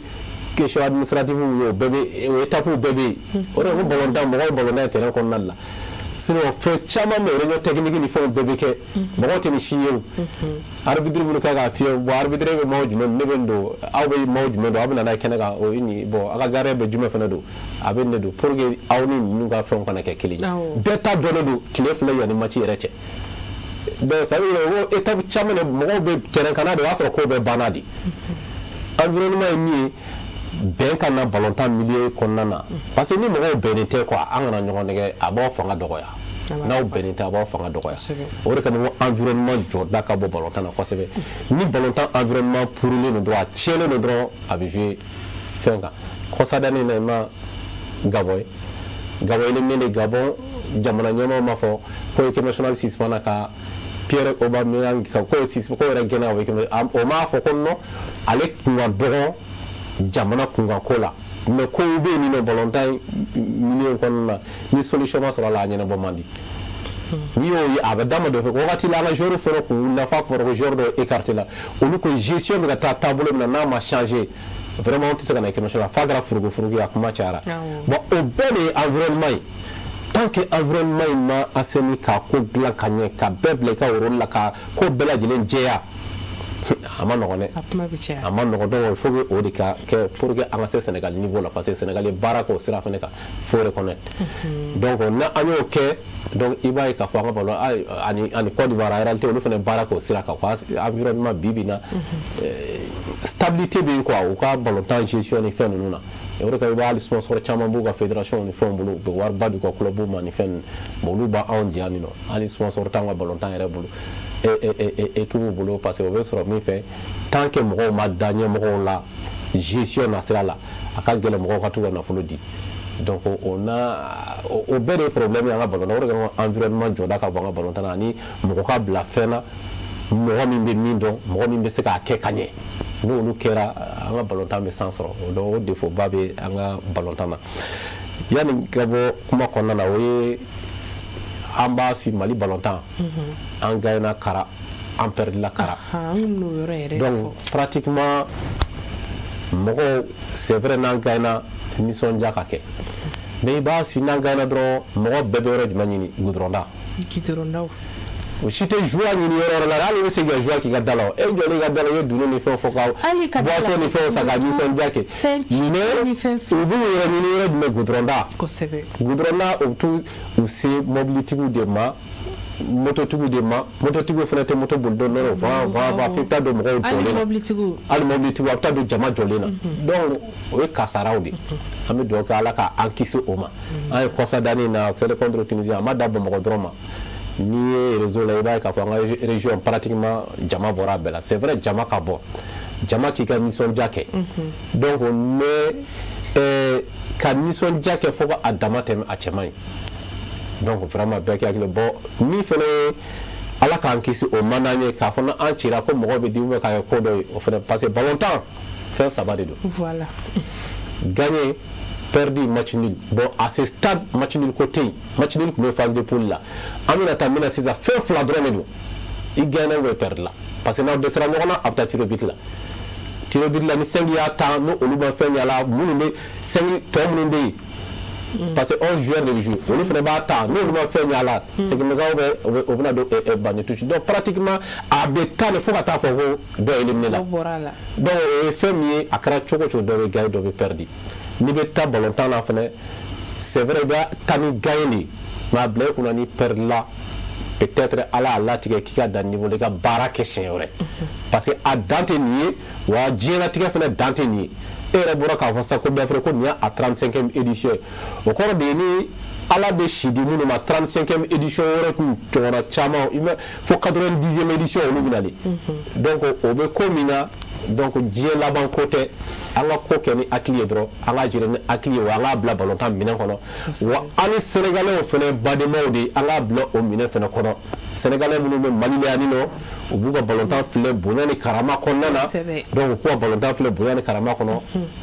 question administrative ye o bɛɛ bɛ o étape bɛɛ bɛ yen o de ko ballontan mɔgɔw ye ballontan terrain kɔnɔna de la sinon fɛn caman bɛ réunion technique ni fɛnw bɛɛ bɛ kɛ mɔgɔw tɛ ni si ye o arbitre minnu kan k'a fiyɛ bon arbitre bɛ maaw jumɛn ne bɛ nin don aw bɛ maaw jumɛn don aw bɛ na n'a ye kɛnɛ kan o ye nin bon a ka gardien bɛ jumɛn fana don a bɛ nin de don pour que aw ni ninnu ka fɛnw kana kɛ kelen ye bɛɛ ta dɔnnen don tile fila yanni match yɛrɛ cɛ donc ça veut dire ko étape caman de mɔgɔw bɛ terrain kan na de o y'a sɔrɔ ko bɛɛ banna de environnement ye min ye bɛn ka na ballontan milieu kɔnɔna na parce que ni mɔgɔw bɛnnen tɛ quoi an kana ɲɔgɔn nɛgɛ a b'aw fanga dɔgɔya n'aw bɛnnen tɛ a b'aw fanga dɔgɔya o de kama ko environnement jɔda ka bɔ ballontan na kosɛbɛ ni ballontan environnement pourrilen don dɔrɔn a tiɲɛnen don dɔrɔn a bɛ jouer fɛn kan kɔsadani na i ma Gabon ye min de Gabon jamana ɲɛmaaw ma fɔ ko équipe nationale suspend ka Pierre Aubameyang ko yɛrɛ gɛnna o m'a fɔ ko non ale kun ka dɔgɔ jamana kunkan ko la mais ko bɛ yen nin ballontan milieu kɔnɔna na ni solution ma sɔrɔ a la a ɲɛnabɔ man di n'i y'o ye a bɛ d'a ma dɔ fɛ wagati la an ka joueur fɔlɔ k'u nafa fɔra ko joueur dɔ écarté la olu ko gestion bɛ ka taa taabolo min na n'a ma changer vraiment an tɛ se ka na équipe nationale f'a kɛra furugufurugu ye a kuma cayara bon o bɛɛ de ye environnement ye tant que environnement in ma assaini ka ko dilan ka ɲɛ ka bɛɛ bila i ka rôle la ka ko bɛɛ lajɛlen jɛya a ma nɔgɔn dɛ a ma nɔgɔn donc il faut que o de ka kɛ pour que an ka se Sénégal niveau la parce que Sénégal ye baara k'o sira fɛnɛ kan faut reconnaître donc na an y'o kɛ donc i b'a ye k'a fɔ an ka ballon ani Côte d'Ivoire en réalité olu fɛnɛ baara k'o sira kan quoi environnement bi bi na stabilité bɛ yen quoi u ka ballontan gestion ni fɛn ninnu na o de ka i b'a hali sponsor caman b'u ka fédération ni fɛnw bolo u bɛ wariba d'u ka club ma ni fɛn bon olu b'anw jɛ yan nin nɔ hali sponsor t'anw ka ballontan yɛrɛ bolo équipe bolo parce que o bɛ sɔrɔ min fɛ tant que mɔgɔw ma da ɲɛmɔgɔw la gestion na sira la a ka gɛlɛn mɔgɔw ka t'u ka nafolo di donc on a o bɛɛ de ye problème ye an ka ballontan o de ka environnement jɔda ka bɔ an ka ballontan na ani mɔgɔ ka bila fɛn na mɔgɔ min bɛ min dɔn mɔgɔ min bɛ se k'a kɛ ka ɲɛ n'olu kɛra an ka ballontan bɛ san sɔrɔ o donc o défaut ba bɛ an ka ballontan na yanni ka bɔ kuma kɔnɔna na o ye an b'a su Mali ballontan an gagnera kara an perdra kara donc pratiquement mɔgɔw c'est vrai n'an gagnera nisɔndiya ka kɛ mais i b'a su n'an gagnera dɔrɔn mɔgɔ bɛɛ bɛ yɔrɔ jumɛn ɲini goudron o si tɛ joie ɲini yɔrɔ la hali i bɛ se ka joie k'i ka da la e jɔlen i ka da la i ye dunun ni fɛnw fɔ ka boisson ni fɛnw san ka nisɔndiya kɛ mais u b'u yɛrɛ ɲini yɔrɔ jumɛn goudron da o bɛ t'u u se mobilitigiw de ma mototigiw de ma mototigiw fana tɛ moto boli dɔn dɔrɔn va f'i bɛ taa don mɔgɔw jɔlen na hali mobilitigiw a bɛ taa don jama jɔlen na donc o ye kasaraw de an bɛ dugawu kɛ Ala k'an kisi o ma an ye kɔsa danni na kɛlɛ contre Tunisie a ma da Bamakɔ dɔrɔn ma n'i ye réseau la i b'a ye k'a fɔ an ka région pratiquement jama bɔra a bɛɛ la c'est vrai jama ka bɔ jama k'i ka nisɔndiya kɛ donc mais ka nisɔndiya kɛ fo k'a dama tɛmɛ a cɛ man ɲi donc vraiment bɛɛ k'i hakili bɔ min fɛnɛ ye Ala k'an kisi o man d'an ye k'a fɔ n'an cira ko mɔgɔw bɛ di ou bien k'a kɛ ko dɔ ye o fɛnɛ parce que ballontan fɛn saba de don voilà gagner perdu match nul bon à ce stade match nul côté match nul comme phase de poule là amina tamina c'est ça fait fla dron de il gagne ou perdre là parce que n'a de sera ngona apta tiro bit la ni 5 ya temps no oluba fenya la munumbe 5 to munumbe parce que 11 joueurs de jeu on fait ba temps no oluba fenya la c'est que me on a do e ban touche donc pratiquement à beta le faut ta fo do éliminer là donc femi akara choko do gagne do perdre ni bɛ taa ballontan na fɛnɛ c'est vrai bɛ taa ni gagné mais a bila i kunna ni perdre la peut-être Ala y'a latigɛ k'i ka dan niveau la i ka baara kɛ siɲɛ wɛrɛ parce que a dan tɛ nin ye wa diɲɛlatigɛ fɛnɛ dan tɛ nin ye e yɛrɛ bɔra k'a fɔ sisan ko bɛɛ fɛ ko nin y'a 35e édition ye o kɔrɔ de ye ni Ala bɛ si di minnu ma 35e édition wɛrɛ tun ɲɔgɔnna caman fo 90e édition olu bɛ nalen donc o bɛ ko min na donc diɲɛ laban ko tɛ an ka ko kɛ ni hakili ye dɔrɔn an ka jira ni hakili ye wa an k'a bila ballontan minɛn kɔnɔ wa an ni Sénégalais fɛnɛ badenmaw de an k'a bila o minɛn fɛnɛ kɔnɔ Sénégalais minnu bɛ Mali la yan nɔ u b'u ka ballontan filɛ bonya ni karama kɔnɔna na donc u k'u ka ballontan filɛ bonya ni karama kɔnɔ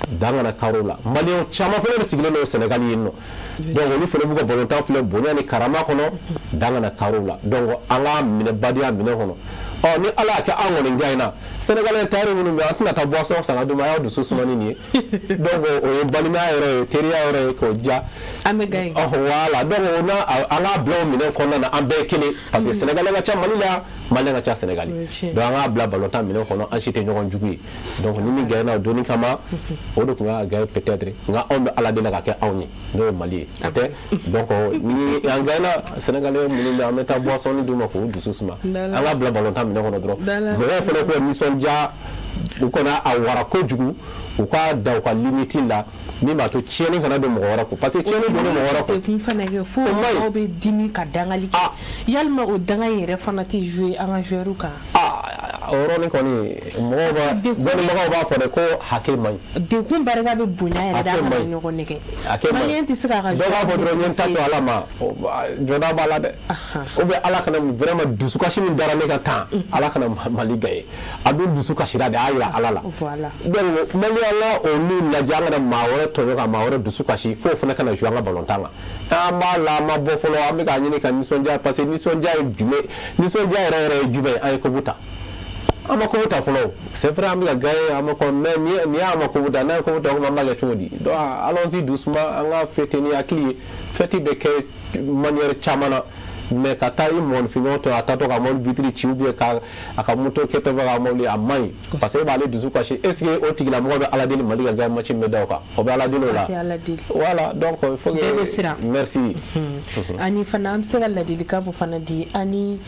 dan kana kariw la Maliyɛn caman fɛnɛ de sigilen don Sénégal yen nɔ donc olu fɛnɛ b'u ka ballontan filɛ bonya ni karama kɔnɔ dan kana kariw la donc an k'a minɛ badenya minɛn kɔnɔ ni Ala y'a kɛ an kɔni gagnera Sénégalais taari minnu bɛ an tɛna taa boisson san ka d'u ma a y'aw dusu suma ni nin ye donc o ye balimaya yɛrɛ ye teriya yɛrɛ ye k'o diya an bɛ gagner voilà donc o na an k'a bila o minɛn kɔnɔna na an bɛɛ ye kelen parce que Sénégalais ka ca Mali la Maliyɛn ka ca Sénégal donc an k'a bila ballontan minɛn kɔnɔ an si tɛ ɲɔgɔn jugu ye donc ni min gagnera o donni kama o de tun ka gagner peut-être nka anw bɛ Ala deli ka kɛ anw ye n'o ye Mali ye o tɛ donc ni an gagnera Sénégalais minnu bɛ an bɛ taa boisson ni d'u ma k'u dusu suma an k'a bila ballontan minɛn kɔnɔ dɔrɔn mɔgɔw fɛnɛ k'u nisɔndiya u kana a wara kojugu u ka da u ka limite la min b'a to tiɲɛni kana don mɔgɔ wɛrɛ kun parce que tiɲɛni donna mɔgɔ wɛrɛ kun kun fana kɛ fo mɔgɔw bɛ dimi ka dangali kɛ yalima o danga in yɛrɛ fana tɛ jouer an ka joueurs kan o yɔrɔnin kɔni dɔnnibagaw b'a fɔ dɛ ko hakɛ man ɲi dekun barika bɛ bonya yɛrɛ de an kana ɲɔgɔn nɛgɛ Maliyɛn tɛ se k'a ka dɔw b'a fɔ dɔrɔn n ye n ta to Ala ma jɔda b'a la dɛ ou bien Ala kana vraiment dusukasi min dara ne ka tan Ala kana Mali gagner a dun dusukasira de a y'a jira Ala la donc Maliyɛn ka olu lajɛ an kana maa wɛrɛ tɔɲɔ ka maa wɛrɛ dusukasi fo o fana kana jouer an ka ballontan kan an b'a la an ma bɔ fɔlɔ an bɛ k'a ɲini ka nisɔndiya parce que nisɔndiya ye jumɛn nisɔndiya yɛrɛ ye jumɛn an ye kobu ta an ma kobu ta fɔlɔ c'est vrai an bɛ ka gagner an ma kɔn mais ni y'an ma kobu ta n'a ye kobu ta kuma an b'a kɛ cogo di donc allons-y doucement an ka fêter ni hakili ye fête bɛ kɛ manière caman na mais ka taa i mɔgɔninfin to a taatɔ ka mɔbili vitiri ci ubiyɛn a ka moto kɛtɔ bɛ ka mɔbili a man ɲi parce que e b'ale dusu kasi est ce que o tigilamɔgɔ bɛ ala deli Mali ka gagner match min bɛ da o kan o bɛ ala deli o la voilà donc il faut que merci ani fana an bɛ se ka ladilikan mun fana di ani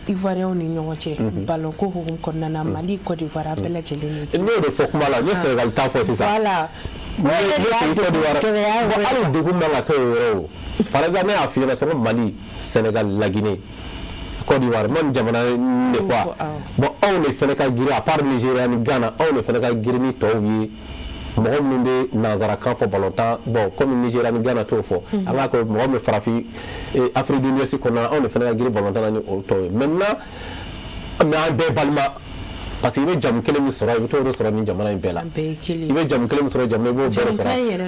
Ivoiriens ni ɲɔgɔn cɛ ballon ko hukumu kɔnɔna na Mali Côte d'Ivoire an bɛɛ lajɛlen ni n'o de fɔ kuma la n ye Sénégal ta fɔ sisan voilà hali degun man ka kɛ o yɔrɔ o par exemple ne y'a f'i ɲɛna sɔrɔ Mali Sénégal La Guinée Côte d'Ivoire man jamana de fois bon anw de fɛnɛ ka girin à part Nigeria ni Ghana anw de fɛnɛ ka girin ni tɔw ye mɔgɔ minnu bɛ nanzarakan fɔ balontan bon comme Nigeria ni Ghana t'o fɔ an k'a kɛ mɔgɔ min farafin Afrique de l'Ouest kɔnɔ anw de fɛnɛ ka girin balontan na ni o tɔw ye maintenant mais an bɛɛ balima parce que i bɛ jamu kelen min sɔrɔ i bɛ t'o de sɔrɔ nin jamana in bɛɛ la i bɛ jamu kelen min sɔrɔ jamana i b'o bɛɛ sɔrɔ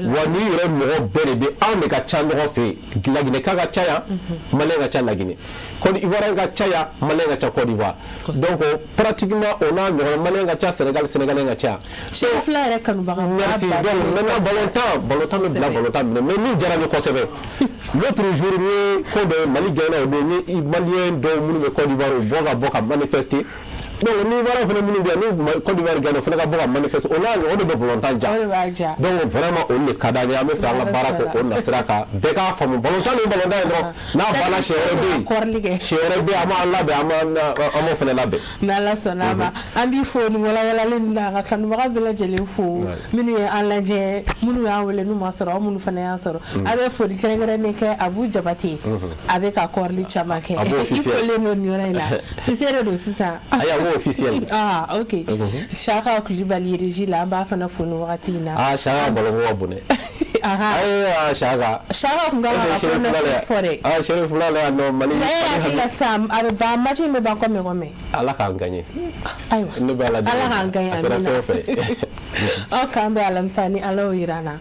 wa n'i yɛrɛ mɔgɔ bɛɛ de bɛ anw de ka ca ɲɔgɔn fɛ yen Laginɛka ka ca yan Malien ka ca Laginɛ Côte d'Ivoire ka ca yan Malien ka ca Côte d'Ivoire donc pratiquement o n'a ɲɔgɔn Malien ka ca Sénégal Sénégalais ka ca chef fila yɛrɛ kanubaga merci donc maintenant balontan bɛ bila balontan minɛ mais min diyara n ye kosɛbɛ l'autre jour n ye ko dɔ ye Mali gagner o don n ye Malien dɔw minnu bɛ Côte d'Ivoire u bɔ ka manifester donc ni wara fana minnu bɛ yan ni Côte d'Ivoire gagner o fana ka bɔ ka manifester o de bɛ balontan ja donc vraiment olu de ka d'an ye an bɛ fɛ an ka baara kɛ o nasira kan bɛɛ k'a faamu balontan ni balontan ye dɔrɔn n'a banna siɲɛ wɛrɛ bɛ yen siɲɛ wɛrɛ bɛ yen an b'an labɛn an b'o fana labɛn n'Ala sɔnna a ma an b'i fo ni walawalali la ka kanubaga bɛɛ lajɛlen fo minnu ye an lajɛ minnu y'an wele n'u ma sɔrɔ aw minnu fana y'an sɔrɔ a bɛ foli kɛrɛnkɛrɛnnen kɛ Abu Jabate a bɛ ka kɔrɔli caman kɛ i folen don nin yɔrɔ in la Cissé de don sisan officiel ok Chaka Kulibali régie la an b'a fana fo ni wagati in na Chaka balon ka bon dɛ Chaka kun kan ka fɔ dɛ Chérif Fulala non Mali hakili sa a bɛ ban match in bɛ ban kɔmɛ Ala k'an gagner ayiwa ne bɛ Ala k'an gagner amina aw k'an bɛ alamisa ni Ala y'o jira an na